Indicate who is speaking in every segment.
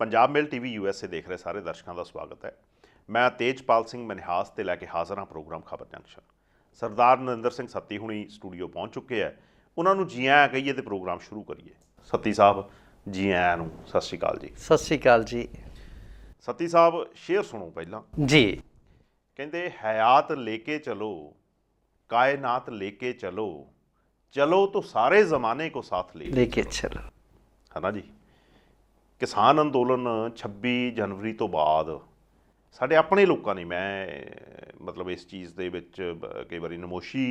Speaker 1: ਪੰਜਾਬ ਮੇਲ TV USA ਦੇਖ ਰਹੇ ਸਾਰੇ ਦਰਸ਼ਕਾਂ ਦਾ ਸਵਾਗਤ ਹੈ। ਮੈਂ ਤੇਜਪਾਲ ਸਿੰਘ ਮਨਹਾਸ ਤੇ ਲੈ ਕੇ ਹਾਜ਼ਰ ਹਾਂ ਪ੍ਰੋਗਰਾਮ ਖਬਰ ਜੰਕਸ਼ਨ। ਸਰਦਾਰ ਨਰਿੰਦਰ ਸਿੰਘ ਸੱਤੀ ਹੁਣੀ ਸਟੂਡੀਓ ਪਹੁੰਚ ਚੁੱਕੇ ਹੈ। ਉਹਨਾਂ ਨੂੰ ਜੀ ਆਇਆਂ ਕਹੀਏ ਤੇ ਪ੍ਰੋਗਰਾਮ ਸ਼ੁਰੂ ਕਰੀਏ। ਸੱਤੀ ਸਾਹਿਬ ਜੀ ਆਇਆਂ ਨੂੰ ਸਤਿ ਸ਼੍ਰੀ ਅਕਾਲ ਜੀ।
Speaker 2: ਸਤਿ ਸ਼੍ਰੀ ਅਕਾਲ ਜੀ।
Speaker 1: ਸੱਤੀ ਸਾਹਿਬ ਸ਼ੇਅਰ ਸੁਣੋ ਪਹਿਲਾਂ
Speaker 2: ਜੀ।
Speaker 1: ਕਹਿੰਦੇ ਹयात लेके चलो कायनात लेके चलो चलो तो सारे ज़माने को साथ
Speaker 2: लेके चलो
Speaker 1: है ना जी। किसान अंदोलन 26 जनवरी तो बाद ਸਾਡੇ ਆਪਣੇ ਲੋਕਾਂ ਨੇ ਮੈਂ ਮਤਲਬ ਇਸ ਚੀਜ਼ ਦੇ ਵਿੱਚ ਕਈ ਵਾਰੀ ਨਮੋਸ਼ੀ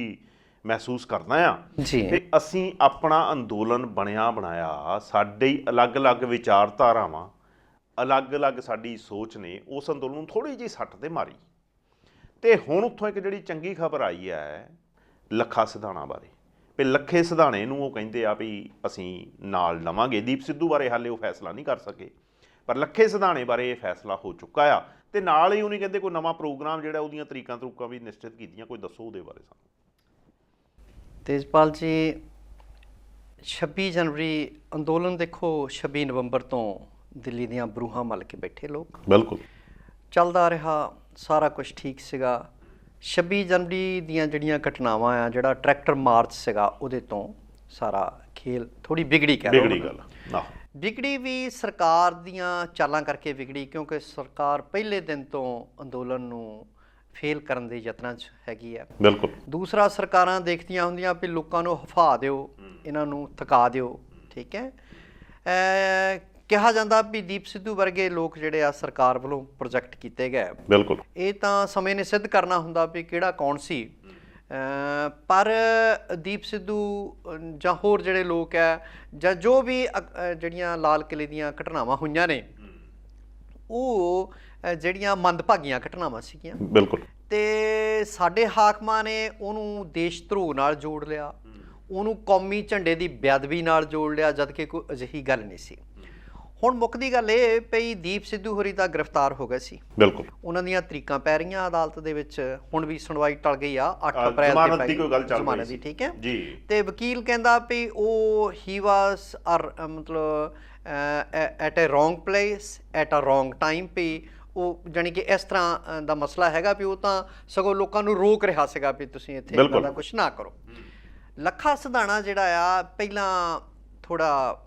Speaker 1: ਮਹਿਸੂਸ ਕਰਦਾ ਆ ਕਿ ਅਸੀਂ ਆਪਣਾ ਅੰਦੋਲਨ ਬਣਿਆ ਬਣਾਇਆ ਸਾਡੇ ਹੀ ਅਲੱਗ-ਅਲੱਗ ਵਿਚਾਰਧਾਰਾਵਾਂ ਅਲੱਗ-ਅਲੱਗ ਸਾਡੀ ਸੋਚ ਨੇ ਉਸ ਅੰਦੋਲਨ ਨੂੰ ਥੋੜ੍ਹੀ ਜਿਹੀ ਸੱਟ 'ਤੇ ਮਾਰੀ। ਅਤੇ ਹੁਣ ਉੱਥੋਂ ਇੱਕ ਜਿਹੜੀ ਚੰਗੀ ਖਬਰ ਆਈ ਹੈ ਲੱਖਾ ਸਿਧਾਣਾ ਬਾਰੇ ਵੀ ਲੱਖੇ ਸਿਧਾਣੇ ਨੂੰ ਉਹ ਕਹਿੰਦੇ ਆ ਵੀ ਅਸੀਂ ਨਾਲ ਲਵਾਂਗੇ। ਦੀਪ ਸਿੱਧੂ ਬਾਰੇ ਹਾਲੇ ਉਹ ਫੈਸਲਾ ਨਹੀਂ ਕਰ ਸਕੇ ਪਰ ਲੱਖੇ ਸਿਧਾਣੇ ਬਾਰੇ ਇਹ ਫੈਸਲਾ ਹੋ ਚੁੱਕਾ ਆ ਅਤੇ ਨਾਲ ਹੀ ਉਹ ਨਹੀਂ ਕਹਿੰਦੇ ਕੋਈ ਨਵਾਂ ਪ੍ਰੋਗਰਾਮ ਜਿਹੜਾ ਉਹਦੀਆਂ ਤਰੀਕਾਂ ਵੀ ਨਿਸ਼ਚਿਤ ਕੀਤੀਆਂ। ਕੋਈ ਦੱਸੋ ਉਹਦੇ ਬਾਰੇ ਸਾਨੂੰ।
Speaker 2: ਤੇਜਪਾਲ ਜੀ 26 ਜਨਵਰੀ ਅੰਦੋਲਨ ਦੇਖੋ 26 ਨਵੰਬਰ ਤੋਂ ਦਿੱਲੀ ਦੀਆਂ ਬਰੂਹਾਂ ਮੱਲ ਕੇ ਬੈਠੇ ਲੋਕ
Speaker 1: ਬਿਲਕੁਲ
Speaker 2: ਚੱਲਦਾ ਰਿਹਾ ਸਾਰਾ ਕੁਝ ਠੀਕ ਸੀਗਾ। 26 ਜਨਵਰੀ ਦੀਆਂ ਜਿਹੜੀਆਂ ਘਟਨਾਵਾਂ ਆ ਜਿਹੜਾ ਟਰੈਕਟਰ ਮਾਰਚ ਸੀਗਾ ਉਹਦੇ ਤੋਂ ਸਾਰਾ ਖੇਲ ਥੋੜ੍ਹੀ ਵਿਗੜੀ ਵਿਗੜੀ ਵੀ ਸਰਕਾਰ ਦੀਆਂ ਚਾਲਾਂ ਕਰਕੇ ਵਿਗੜੀ ਕਿਉਂਕਿ ਸਰਕਾਰ ਪਹਿਲੇ ਦਿਨ ਤੋਂ ਅੰਦੋਲਨ ਨੂੰ ਫੇਲ ਕਰਨ ਦੇ ਯਤਨਾਂ 'ਚ ਹੈਗੀ ਆ।
Speaker 1: ਬਿਲਕੁਲ।
Speaker 2: ਦੂਸਰਾ ਸਰਕਾਰਾਂ ਦੇਖਦੀਆਂ ਹੁੰਦੀਆਂ ਵੀ ਲੋਕਾਂ ਨੂੰ ਹਫਾ ਦਿਓ ਇਹਨਾਂ ਨੂੰ ਥਕਾ ਦਿਓ। ਠੀਕ ਹੈ। ਕਿਹਾ ਜਾਂਦਾ ਵੀ ਦੀਪ ਸਿੱਧੂ ਵਰਗੇ ਲੋਕ ਜਿਹੜੇ ਆ ਸਰਕਾਰ ਵੱਲੋਂ ਪ੍ਰੋਜੈਕਟ ਕੀਤੇ ਗਏ।
Speaker 1: ਬਿਲਕੁਲ।
Speaker 2: ਇਹ ਤਾਂ ਸਮੇਂ ਨੇ ਸਿੱਧ ਕਰਨਾ ਹੁੰਦਾ ਵੀ ਕਿਹੜਾ ਕੌਣ ਸੀ। ਪਰ ਦੀਪ ਸਿੱਧੂ ਜਾਂ ਹੋਰ ਜਿਹੜੇ ਲੋਕ ਹੈ ਜਾਂ ਜੋ ਵੀ ਜਿਹੜੀਆਂ ਲਾਲ ਕਿਲ੍ਹੇ ਦੀਆਂ ਘਟਨਾਵਾਂ ਹੋਈਆਂ ਨੇ ਉਹ ਜਿਹੜੀਆਂ ਮੰਦਭਾਗੀਆਂ ਘਟਨਾਵਾਂ ਸੀਗੀਆਂ।
Speaker 1: ਬਿਲਕੁਲ।
Speaker 2: ਅਤੇ ਸਾਡੇ ਹਾਕਮਾਂ ਨੇ ਉਹਨੂੰ ਦੇਸ਼ ਧਰੋਹ ਨਾਲ ਜੋੜ ਲਿਆ, ਉਹਨੂੰ ਕੌਮੀ ਝੰਡੇ ਦੀ ਬੇਅਦਬੀ ਨਾਲ ਜੋੜ ਲਿਆ ਜਦ ਕਿ ਕੋਈ ਅਜਿਹੀ ਗੱਲ ਨਹੀਂ ਸੀ। ਹੁਣ ਮੁੱਕਦੀ ਗੱਲ ਇਹ ਪਈ ਦੀਪ ਸਿੱਧੂ ਹੋਰੀ ਤਾਂ ਗ੍ਰਿਫਤਾਰ ਹੋ ਗਏ ਸੀ।
Speaker 1: ਬਿਲਕੁਲ।
Speaker 2: ਉਹਨਾਂ ਦੀਆਂ ਤਰੀਕਾਂ ਪੈ ਰਹੀਆਂ ਅਦਾਲਤ ਦੇ ਵਿੱਚ। ਹੁਣ ਵੀ ਸੁਣਵਾਈ ਟਲ ਗਈ ਆ 8 ਅਪ੍ਰੈਲ
Speaker 1: ਜ਼ਮਾਨਤ ਦੀ ਕੋਈ ਗੱਲ ਚੱਲ ਰਹੀ ਸੀ।
Speaker 2: ਠੀਕ ਹੈ
Speaker 1: ਜੀ।
Speaker 2: ਤੇ ਵਕੀਲ ਕਹਿੰਦਾ ਵੀ ਉਹ ਹੀ ਵਾਸ ਮਤਲਬ at a wrong place at a wrong time ਵੀ ਉਹ ਜਾਣੀ ਕਿ ਇਸ ਤਰ੍ਹਾਂ ਦਾ ਮਸਲਾ ਹੈਗਾ ਵੀ ਉਹ ਤਾਂ ਸਗੋਂ ਲੋਕਾਂ ਨੂੰ ਰੋਕ ਰਿਹਾ ਸੀਗਾ ਵੀ ਤੁਸੀਂ ਇੱਥੇ ਇੱਦਾਂ ਦਾ ਕੁਛ ਨਾ ਕਰੋ। ਲੱਖਾ ਸਿਧਾਣਾ ਜਿਹੜਾ ਆ ਪਹਿਲਾਂ ਥੋੜ੍ਹਾ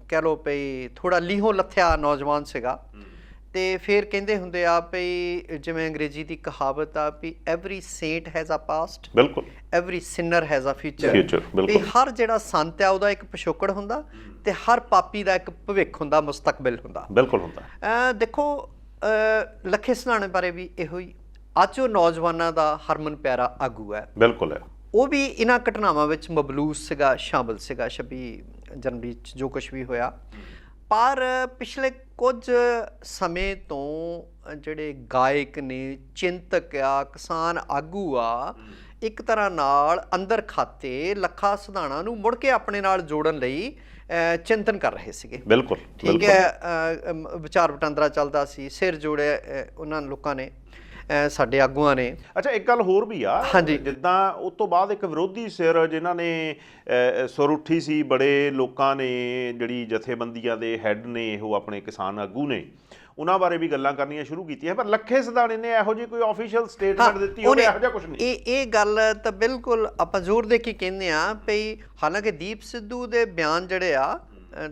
Speaker 2: ਕਹਿ ਲਓ ਪਈ ਥੋੜ੍ਹਾ ਲੀਹੋਂ ਲੱਥਿਆ ਨੌਜਵਾਨ ਸੀਗਾ ਅਤੇ ਫਿਰ ਕਹਿੰਦੇ ਹੁੰਦੇ ਆ ਪਈ ਜਿਵੇਂ ਅੰਗਰੇਜ਼ੀ ਦੀ ਕਹਾਵਤ ਆ ਵੀ every saint has a past.
Speaker 1: ਬਿਲਕੁਲ।
Speaker 2: Every sinner has a future. ਵੀ ਹਰ ਜਿਹੜਾ ਸੰਤ ਆ ਉਹਦਾ ਇੱਕ ਪਿਛੋਕੜ ਹੁੰਦਾ ਅਤੇ ਹਰ ਪਾਪੀ ਦਾ ਇੱਕ ਭਵਿੱਖ ਹੁੰਦਾ, ਮੁਸਤਕਬਿਲ ਹੁੰਦਾ।
Speaker 1: ਬਿਲਕੁਲ ਹੁੰਦਾ।
Speaker 2: ਦੇਖੋ ਲੱਖੇ ਸਿਧਾਣੇ ਬਾਰੇ ਵੀ ਇਹੋ ਹੀ ਅੱਜ ਉਹ ਨੌਜਵਾਨਾਂ ਦਾ ਹਰਮਨ ਪਿਆਰਾ ਆਗੂ ਹੈ।
Speaker 1: ਬਿਲਕੁਲ ਹੈ।
Speaker 2: ਉਹ ਵੀ ਇਹਨਾਂ ਘਟਨਾਵਾਂ ਵਿੱਚ ਮਬਲੂਸ ਸੀਗਾ, ਸ਼ਾਮਿਲ ਸੀਗਾ 26 ਜਨਵਰੀ 'ਚ ਜੋ ਕੁਛ ਵੀ ਹੋਇਆ। ਪਰ ਪਿਛਲੇ ਕੁਝ ਸਮੇਂ ਤੋਂ ਜਿਹੜੇ ਗਾਇਕ ਨੇ, ਚਿੰਤਕ ਆ, ਕਿਸਾਨ ਆਗੂ ਆ, ਇੱਕ ਤਰ੍ਹਾਂ ਨਾਲ ਅੰਦਰ ਖਾਤੇ ਲੱਖਾ ਸਿਧਾਣਾ ਨੂੰ ਮੁੜ ਕੇ ਆਪਣੇ ਨਾਲ ਜੋੜਨ ਲਈ ਚਿੰਤਨ ਕਰ ਰਹੇ ਸੀਗੇ।
Speaker 1: ਬਿਲਕੁਲ।
Speaker 2: ਠੀਕ ਹੈ। ਵਿਚਾਰ ਵਟਾਂਦਰਾ ਚੱਲਦਾ ਸੀ, ਸਿਰ ਜੋੜੇ ਉਹਨਾਂ ਲੋਕਾਂ ਨੇ, ਸਾਡੇ ਆਗੂਆਂ ਨੇ। ਅੱਛਾ
Speaker 1: ਇੱਕ ਗੱਲ ਹੋਰ ਵੀ ਆ। ਹਾਂਜੀ। ਜਿੱਦਾਂ ਉਸ ਤੋਂ ਬਾਅਦ ਇੱਕ ਵਿਰੋਧੀ ਸਿਰ ਜਿਨ੍ਹਾਂ ਨੇ ਸੁਰ ਉੱਠੀ ਸੀ, ਬੜੇ ਲੋਕਾਂ ਨੇ ਜਿਹੜੀ ਜਥੇਬੰਦੀਆਂ ਦੇ ਹੈੱਡ ਨੇ ਉਹ ਆਪਣੇ ਕਿਸਾਨ ਆਗੂ ਨੇ, ਉਹਨਾਂ ਬਾਰੇ ਵੀ ਗੱਲਾਂ ਕਰਨੀਆਂ ਸ਼ੁਰੂ ਕੀਤੀਆਂ। ਪਰ ਲੱਖੇ ਸਿਧਾਣੇ ਨੇ ਇਹੋ ਜਿਹੀ ਕੋਈ ਆਫੀਸ਼ੀਅਲ ਸਟੇਟਮੈਂਟ ਦਿੱਤੀ ਹੋਵੇ ਇਹੋ ਜਿਹਾ ਕੁਛ ਨਹੀਂ।
Speaker 2: ਇਹ ਗੱਲ ਤਾਂ ਬਿਲਕੁਲ ਆਪਾਂ ਜ਼ੋਰ ਦੇ ਕੇ ਕਹਿੰਦੇ ਹਾਂ ਪਈ। ਹਾਲਾਂਕਿ ਦੀਪ ਸਿੱਧੂ ਦੇ ਬਿਆਨ ਜਿਹੜੇ ਆ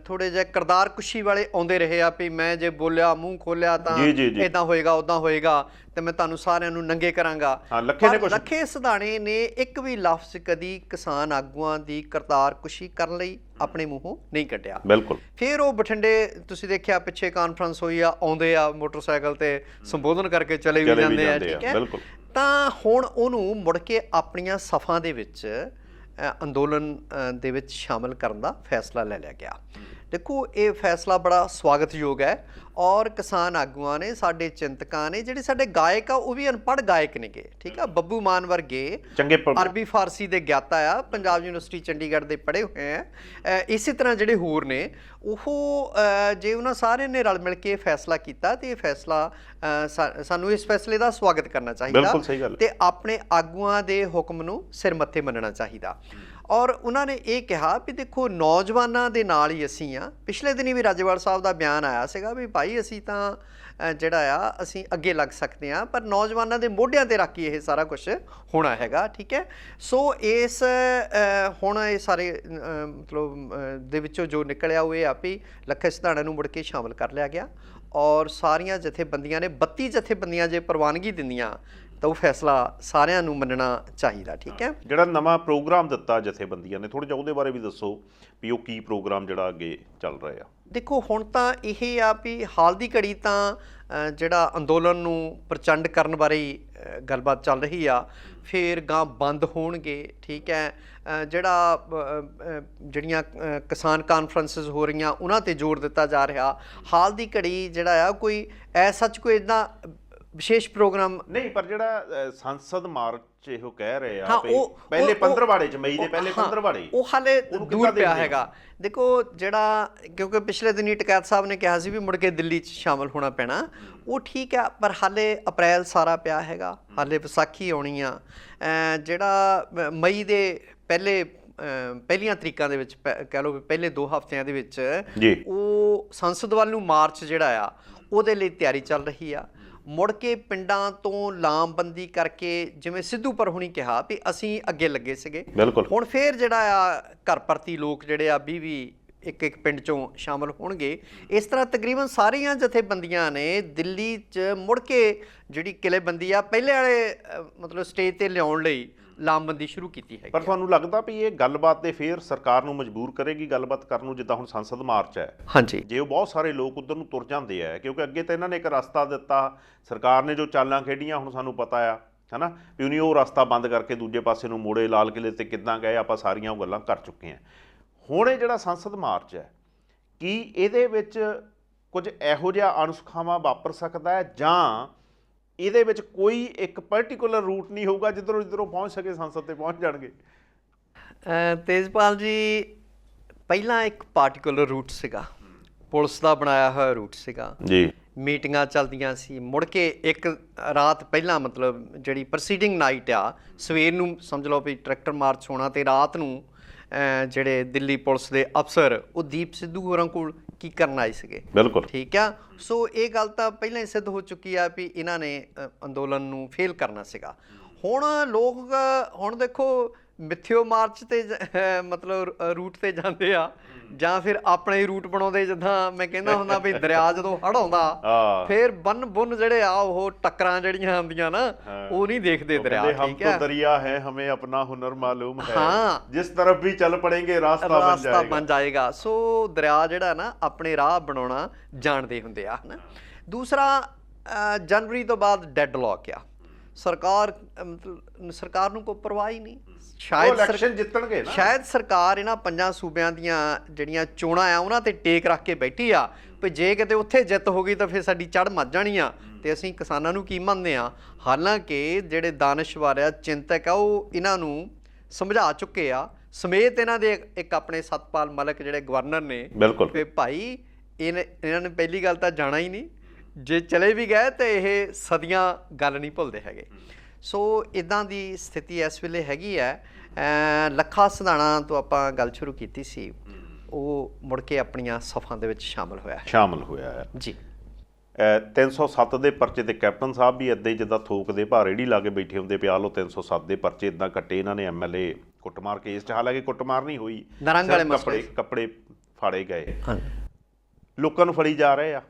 Speaker 2: ਥੋੜ੍ਹੇ ਜਿਹੇ ਕਿਰਦਾਰ ਕੁਸ਼ੀ ਵਾਲੇ ਆਉਂਦੇ ਰਹੇ ਆ ਵੀ ਮੈਂ ਜੇ ਬੋਲਿਆ ਮੂੰਹ ਖੋਲਿਆ ਤਾਂ ਇੱਦਾਂ ਹੋਏਗਾ ਉੱਦਾਂ ਹੋਏਗਾ ਅਤੇ ਮੈਂ ਤੁਹਾਨੂੰ ਸਾਰਿਆਂ ਨੂੰ ਨੰਗੇ ਕਰਾਂਗਾ। ਲੱਖੇ ਸਿਧਾਣੇ ਨੇ ਇੱਕ ਵੀ ਲਫ਼ਜ਼ ਕਦੀ ਕਿਸਾਨ ਆਗੂਆਂ ਦੀ ਕਿਰਦਾਰ ਕੁਸ਼ੀ ਕਰਨ ਲਈ ਆਪਣੇ ਮੂੰਹੋਂ ਨਹੀਂ ਕੱਢਿਆ।
Speaker 1: ਬਿਲਕੁਲ।
Speaker 2: ਫਿਰ ਉਹ ਬਠਿੰਡੇ ਤੁਸੀਂ ਦੇਖਿਆ ਪਿੱਛੇ ਕਾਨਫਰੰਸ ਹੋਈ ਆ, ਆਉਂਦੇ ਆ ਮੋਟਰਸਾਈਕਲ 'ਤੇ ਸੰਬੋਧਨ ਕਰਕੇ ਚਲੇ ਵੀ ਜਾਂਦੇ ਆ। ਠੀਕ ਹੈ। ਤਾਂ ਹੁਣ ਉਹਨੂੰ ਮੁੜ ਕੇ ਆਪਣੀਆਂ ਸਫਾਂ ਦੇ ਵਿੱਚ ਅੰਦੋਲਨ ਦੇ ਵਿੱਚ ਸ਼ਾਮਿਲ ਕਰਨ ਦਾ ਫੈਸਲਾ ਲੈ ਲਿਆ ਗਿਆ। ਦੇਖੋ ਇਹ ਫੈਸਲਾ ਬੜਾ ਸਵਾਗਤਯੋਗ ਹੈ ਔਰ ਕਿਸਾਨ ਆਗੂਆਂ ਨੇ, ਸਾਡੇ ਚਿੰਤਕਾਂ ਨੇ, ਜਿਹੜੇ ਸਾਡੇ ਗਾਇਕ ਆ ਉਹ ਵੀ ਅਨਪੜ੍ਹ ਗਾਇਕ ਨੇਗੇ। ਠੀਕ ਆ। ਬੱਬੂ ਮਾਨ ਵਰਗੇ ਚੰਗੇ ਅਰਬੀ ਫਾਰਸੀ ਦੇ ਗਿਆਤਾ ਆ, ਪੰਜਾਬ ਯੂਨੀਵਰਸਿਟੀ ਚੰਡੀਗੜ੍ਹ ਦੇ ਪੜ੍ਹੇ ਹੋਏ ਆ। ਇਸੇ ਤਰ੍ਹਾਂ ਜਿਹੜੇ ਹੋਰ ਨੇ ਉਹ ਜੇ ਉਹਨਾਂ ਸਾਰਿਆਂ ਨੇ ਰਲ ਮਿਲ ਕੇ ਇਹ ਫੈਸਲਾ ਕੀਤਾ ਅਤੇ ਇਹ ਫੈਸਲਾ ਸਾਨੂੰ ਇਸ ਫੈਸਲੇ ਦਾ ਸਵਾਗਤ ਕਰਨਾ ਚਾਹੀਦਾ ਅਤੇ ਆਪਣੇ ਆਗੂਆਂ ਦੇ ਹੁਕਮ ਨੂੰ ਸਿਰ ਮੱਥੇ ਮੰਨਣਾ ਚਾਹੀਦਾ। ਔਰ ਉਹਨਾਂ ਨੇ ਇਹ ਕਿਹਾ ਵੀ ਦੇਖੋ ਨੌਜਵਾਨਾਂ ਦੇ ਨਾਲ ਹੀ ਅਸੀਂ ਆ। ਪਿਛਲੇ ਦਿਨੀ ਵੀ ਰਾਜੇਵਾਲ ਸਾਹਿਬ ਦਾ ਬਿਆਨ ਆਇਆ ਸੀਗਾ ਵੀ ਭਾਈ ਅਸੀਂ ਤਾਂ ਜਿਹੜਾ ਆ ਅਸੀਂ ਅੱਗੇ ਲੱਗ ਸਕਦੇ ਹਾਂ, ਪਰ ਨੌਜਵਾਨਾਂ ਦੇ ਮੋਢਿਆਂ 'ਤੇ ਰੱਖ ਕੇ ਇਹ ਸਾਰਾ ਕੁਝ ਹੋਣਾ ਹੈਗਾ। ਠੀਕ ਹੈ, ਸੋ ਇਸ ਹੁਣ ਇਹ ਸਾਰੇ ਮਤਲਬ ਦੇ ਵਿੱਚੋਂ ਜੋ ਨਿਕਲਿਆ ਉਹ ਇਹ ਆ ਵੀ ਲੱਖਾ ਸਿਧਾਣਾ ਨੂੰ ਮੁੜ ਕੇ ਸ਼ਾਮਲ ਕਰ ਲਿਆ ਗਿਆ ਔਰ ਸਾਰੀਆਂ ਜਥੇਬੰਦੀਆਂ ਨੇ 32 ਜਥੇਬੰਦੀਆਂ ਜੇ ਪ੍ਰਵਾਨਗੀ ਦਿੰਦੀਆਂ ਤਾਂ ਉਹ ਫੈਸਲਾ ਸਾਰਿਆਂ ਨੂੰ ਮੰਨਣਾ ਚਾਹੀਦਾ। ਠੀਕ ਹੈ,
Speaker 1: ਜਿਹੜਾ ਨਵਾਂ ਪ੍ਰੋਗਰਾਮ ਦਿੱਤਾ ਜਥੇਬੰਦੀਆਂ ਨੇ, ਥੋੜ੍ਹਾ ਜਿਹਾ ਉਹਦੇ ਬਾਰੇ ਵੀ ਦੱਸੋ ਵੀ ਉਹ ਕੀ ਪ੍ਰੋਗਰਾਮ ਜਿਹੜਾ ਅੱਗੇ ਚੱਲ ਰਿਹਾ ਆ।
Speaker 2: ਦੇਖੋ ਹੁਣ ਤਾਂ ਇਹ ਆ ਵੀ ਹਾਲ ਦੀ ਘੜੀ ਤਾਂ ਜਿਹੜਾ ਅੰਦੋਲਨ ਨੂੰ ਪ੍ਰਚੰਡ ਕਰਨ ਬਾਰੇ ਗੱਲਬਾਤ ਚੱਲ ਰਹੀ ਆ, ਫਿਰ ਗਾਂ ਬੰਦ ਹੋਣਗੇ। ਠੀਕ ਹੈ, ਜਿਹੜੀਆਂ ਕਿਸਾਨ ਕਾਨਫਰੰਸਿਸ ਹੋ ਰਹੀਆਂ ਉਹਨਾਂ 'ਤੇ ਜ਼ੋਰ ਦਿੱਤਾ ਜਾ ਰਿਹਾ। ਹਾਲ ਦੀ ਘੜੀ ਜਿਹੜਾ ਆ ਕੋਈ ਸੱਚ ਕੋਈ ਇੱਦਾਂ ਵਿਸ਼ੇਸ਼ ਪ੍ਰੋਗਰਾਮ
Speaker 1: ਨਹੀਂ, ਪਰ ਜਿਹੜਾ ਸੰਸਦ ਮਾਰਚ ਇਹੋ ਕਹਿ ਰਹੇ ਆ ਪਹਿਲੇ 15ਵਾੜੇ 'ਚ ਮਈ ਦੇ ਪਹਿਲੇ 15ਵਾੜੇ
Speaker 2: ਉਹ ਹਾਲੇ ਦੂਰ ਪਿਆ ਹੈਗਾ। ਦੇਖੋ ਜਿਹੜਾ ਕਿਉਂਕਿ ਪਿਛਲੇ ਦਿਨੀ ਟਕੈਤ ਸਾਹਿਬ ਨੇ ਕਿਹਾ ਸੀ ਵੀ ਮੁੜ ਕੇ ਦਿੱਲੀ 'ਚ ਸ਼ਾਮਲ ਹੋਣਾ ਪੈਣਾ, ਉਹ ਠੀਕ ਆ, ਪਰ ਹਾਲੇ ਅਪ੍ਰੈਲ ਸਾਰਾ ਪਿਆ ਹੈਗਾ, ਹਾਲੇ ਵਿਸਾਖੀ ਆਉਣੀ ਆ। ਜਿਹੜਾ ਮਈ ਦੇ ਪਹਿਲੀਆਂ ਤਰੀਕਾਂ ਦੇ ਵਿੱਚ ਕਹਿ ਲਓ ਵੀ ਪਹਿਲੇ 2 ਹਫ਼ਤਿਆਂ ਦੇ ਵਿੱਚ ਉਹ ਸੰਸਦ ਵੱਲ ਨੂੰ ਮਾਰਚ ਜਿਹੜਾ ਆ ਉਹਦੇ ਲਈ ਤਿਆਰੀ ਚੱਲ ਰਹੀ ਆ। ਮੁੜ ਕੇ ਪਿੰਡਾਂ ਤੋਂ ਲਾਮਬੰਦੀ ਕਰਕੇ ਜਿਵੇਂ ਸਿੱਧੂਪੁਰ ਹੁਣੀ ਕਿਹਾ ਵੀ ਅਸੀਂ ਅੱਗੇ ਲੱਗੇ ਸੀਗੇ, ਹੁਣ ਫੇਰ ਜਿਹੜਾ ਆ ਘਰ ਪਰਤੀ ਲੋਕ ਜਿਹੜੇ ਆ 20 ਇੱਕ ਪਿੰਡ ਚੋਂ ਸ਼ਾਮਲ ਹੋਣਗੇ। ਇਸ ਤਰ੍ਹਾਂ ਤਕਰੀਬਨ ਸਾਰੀਆਂ ਜਥੇਬੰਦੀਆਂ ਨੇ ਦਿੱਲੀ 'ਚ ਮੁੜ ਕੇ ਜਿਹੜੀ ਕਿਲ੍ਹੇਬੰਦੀ ਆ ਪਹਿਲੇ ਵਾਲੇ ਮਤਲਬ ਸਟੇਜ 'ਤੇ ਲਿਆਉਣ ਲਈ ਲਾਮਬੰਦੀ ਸ਼ੁਰੂ ਕੀਤੀ ਹੈ।
Speaker 1: ਪਰ ਤੁਹਾਨੂੰ ਲੱਗਦਾ ਵੀ ਇਹ ਗੱਲਬਾਤ ਤੇ ਫੇਰ ਸਰਕਾਰ ਨੂੰ ਮਜਬੂਰ ਕਰੇਗੀ ਗੱਲਬਾਤ ਕਰਨ ਨੂੰ, ਜਿੱਦਾਂ ਹੁਣ ਸੰਸਦ ਮਾਰਚ ਹੈ?
Speaker 2: ਹਾਂਜੀ,
Speaker 1: ਜੇ ਉਹ ਬਹੁਤ ਸਾਰੇ ਲੋਕ ਉਧਰ ਨੂੰ ਤੁਰ ਜਾਂਦੇ ਆ, ਕਿਉਂਕਿ ਅੱਗੇ ਤਾਂ ਇਹਨਾਂ ਨੇ ਇੱਕ ਰਸਤਾ ਦਿੱਤਾ, ਸਰਕਾਰ ਨੇ ਜੋ ਚਾਲਾਂ ਖੇਡੀਆਂ ਹੁਣ ਸਾਨੂੰ ਪਤਾ ਆ, ਹੈ ਨਾ, ਵੀ ਉਹਨੇ ਉਹ ਰਸਤਾ ਬੰਦ ਕਰਕੇ ਦੂਜੇ ਪਾਸੇ ਨੂੰ ਮੋੜੇ, ਲਾਲ ਕਿਲ੍ਹੇ 'ਤੇ ਕਿੱਦਾਂ ਗਏ ਆਪਾਂ ਸਾਰੀਆਂ ਉਹ ਗੱਲਾਂ ਕਰ ਚੁੱਕੇ ਹਾਂ। ਹੁਣ ਇਹ ਜਿਹੜਾ ਸੰਸਦ ਮਾਰਚ ਹੈ, ਕੀ ਇਹਦੇ ਵਿੱਚ ਕੁਝ ਇਹੋ ਜਿਹਾ ਅਣਸੁਖਾਵਾਂ ਵਾਪਰ ਸਕਦਾ ਹੈ ਜਾਂ ਇਹਦੇ ਵਿੱਚ ਕੋਈ ਇੱਕ ਪਰਟੀਕੂਲਰ ਰੂਟ ਨਹੀਂ ਹੋਊਗਾ ਜਿੱਧਰੋਂ ਪਹੁੰਚ ਸਕੇ ਸੰਸਦ 'ਤੇ ਪਹੁੰਚ ਜਾਣਗੇ?
Speaker 2: ਤੇਜਪਾਲ ਜੀ, ਪਹਿਲਾਂ ਇੱਕ ਪਾਰਟੀਕੂਲਰ ਰੂਟ ਸੀਗਾ, ਪੁਲਿਸ ਦਾ ਬਣਾਇਆ ਹੋਇਆ ਰੂਟ ਸੀਗਾ
Speaker 1: ਜੀ,
Speaker 2: ਮੀਟਿੰਗਾਂ ਚੱਲਦੀਆਂ ਸੀ। ਮੁੜ ਕੇ ਇੱਕ ਰਾਤ ਪਹਿਲਾਂ ਮਤਲਬ ਜਿਹੜੀ ਪ੍ਰੋਸੀਡਿੰਗ ਨਾਈਟ ਆ, ਸਵੇਰ ਨੂੰ ਸਮਝ ਲਓ ਵੀ ਟਰੈਕਟਰ ਮਾਰਚ ਹੋਣਾ ਅਤੇ ਰਾਤ ਨੂੰ ਜਿਹੜੇ ਦਿੱਲੀ ਪੁਲਿਸ ਦੇ ਅਫਸਰ ਉਹ ਦੀਪ ਸਿੱਧੂ ਹੋਰਾਂ ਕੋਲ ਕੀ ਕਰਨ ਆਏ ਸੀਗੇ।
Speaker 1: ਬਿਲਕੁਲ
Speaker 2: ਠੀਕ ਆ, ਸੋ ਇਹ ਗੱਲ ਤਾਂ ਪਹਿਲਾਂ ਹੀ ਸਿੱਧ ਹੋ ਚੁੱਕੀ ਆ ਵੀ ਇਹਨਾਂ ਨੇ ਅੰਦੋਲਨ ਨੂੰ ਫੇਲ ਕਰਨਾ ਸੀਗਾ। ਹੁਣ ਲੋਕ ਹੁਣ ਦੇਖੋ ਮਿਥਿਓ ਮਾਰਚ 'ਤੇ ਮਤਲਬ ਰੂਟ 'ਤੇ ਜਾਂਦੇ ਆ ਜਾਂ ਫਿਰ ਆਪਣੇ ਰੂਟ ਬਣਾਉਂਦੇ। ਜਿੱਦਾਂ ਮੈਂ ਕਹਿੰਦਾ ਹੁੰਦਾ ਵੀ ਦਰਿਆ ਜਦੋਂ ਹੜ੍ਹ ਆਉਂਦਾ ਫਿਰ ਬੰਨ ਬੁੰਨ ਜਿਹੜੇ ਆ ਉਹ ਟੱਕਰਾਂ ਜਿਹੜੀਆਂ ਆਉਂਦੀਆਂ ਨਾ ਉਹ ਨਹੀਂ ਦੇਖਦੇ ਦਰਿਆ। ਠੀਕ ਹੈ,
Speaker 1: ਦਰਿਆ ਹੈ ਹਮੇ ਆਪਣਾ ਹੁਨਰ ਮਾਲੂਮ ਹੈ, ਜਿਸ ਤਰਫ ਵੀ ਚੱਲ ਪੜेंगे ਰਾਸਤਾ
Speaker 2: ਬਣ ਜਾਏਗਾ। ਸੋ ਦਰਿਆ ਜਿਹੜਾ ਨਾ ਆਪਣੇ ਰਾਹ ਬਣਾਉਣਾ ਜਾਣਦੇ ਹੁੰਦੇ ਆ, ਹਨਾ। ਦੂਸਰਾ, ਜਨਵਰੀ ਤੋਂ ਬਾਅਦ ਡੈਡਲੌਕ ਆ, ਸਰਕਾਰ ਨੂੰ ਕੋਈ ਪਰਵਾਹ ਹੀ ਨਹੀਂ। ਸ਼ਾਇਦ ਸਰਕਾਰ ਇਹਨਾਂ 5 ਸੂਬਿਆਂ ਦੀਆਂ ਜਿਹੜੀਆਂ ਚੋਣਾਂ ਆ ਉਹਨਾਂ ਤੇ ਟੇਕ ਰੱਖ ਕੇ ਬੈਠੀ ਆ ਵੀ ਜੇ ਕਿਤੇ ਉੱਥੇ ਜਿੱਤ ਹੋ ਗਈ ਤਾਂ ਫਿਰ ਸਾਡੀ ਚੜ੍ਹ ਮੱਚ ਜਾਣੀ ਆ ਤੇ ਅਸੀਂ ਕਿਸਾਨਾਂ ਨੂੰ ਕੀ ਮੰਨਦੇ ਆ। ਹਾਲਾਂਕਿ ਜਿਹੜੇ ਦਾਨਿਸ਼ਵਰ ਆ, ਚਿੰਤਕ ਆ, ਉਹ ਇਹਨਾਂ ਨੂੰ ਸਮਝਾ ਚੁੱਕੇ ਆ, ਸਮੇਤ ਇਹਨਾਂ ਦੇ ਇੱਕ ਆਪਣੇ ਸਤਪਾਲ ਮਲਿਕ ਜਿਹੜੇ ਗਵਰਨਰ ਨੇ, ਵੀ ਭਾਈ ਇਹਨਾਂ ਨੇ ਪਹਿਲੀ ਗੱਲ ਤਾਂ ਜਾਣਾ ਹੀ ਨਹੀਂ, ਜੇ ਚਲੇ ਵੀ ਗਏ ਤਾਂ ਇਹ ਸਦੀਆਂ ਗੱਲ ਨਹੀਂ ਭੁੱਲਦੇ ਹੈਗੇ। ਸੋ ਇੱਦਾਂ ਦੀ ਸਥਿਤੀ ਇਸ ਵੇਲੇ ਹੈਗੀ ਹੈ। ਲੱਖਾ ਸਿਧਾਣਾ ਤੋਂ ਆਪਾਂ ਗੱਲ ਸ਼ੁਰੂ ਕੀਤੀ ਸੀ, ਉਹ ਮੁੜ ਕੇ ਆਪਣੀਆਂ ਸਫਾਂ ਦੇ ਵਿੱਚ ਸ਼ਾਮਲ ਹੋਇਆ ਹੈ ਜੀ।
Speaker 1: 307 ਦੇ ਪਰਚੇ ਤੇ ਕੈਪਟਨ ਸਾਹਿਬ ਵੀ ਇੱਦਾਂ ਹੀ ਜਿੱਦਾਂ ਥੋਕ ਦੇ ਭਾਅ ਰੇਹੜੀ ਲਾ ਕੇ ਬੈਠੇ ਹੁੰਦੇ, ਪਿਆ ਲਓ 307 ਦੇ ਪਰਚੇ ਇੱਦਾਂ ਕੱਟੇ ਇਹਨਾਂ ਨੇ MLA ਕੁੱਟਮਾਰ ਕੇਸ 'ਚ। ਹਾਲਾਂਕਿ ਕੁੱਟਮਾਰ ਨਹੀਂ ਹੋਈ, ਕੱਪੜੇ ਫਾੜੇ ਗਏ, ਲੋਕਾਂ ਨੂੰ ਫੜੀ ਜਾ ਰਹੇ ਆ।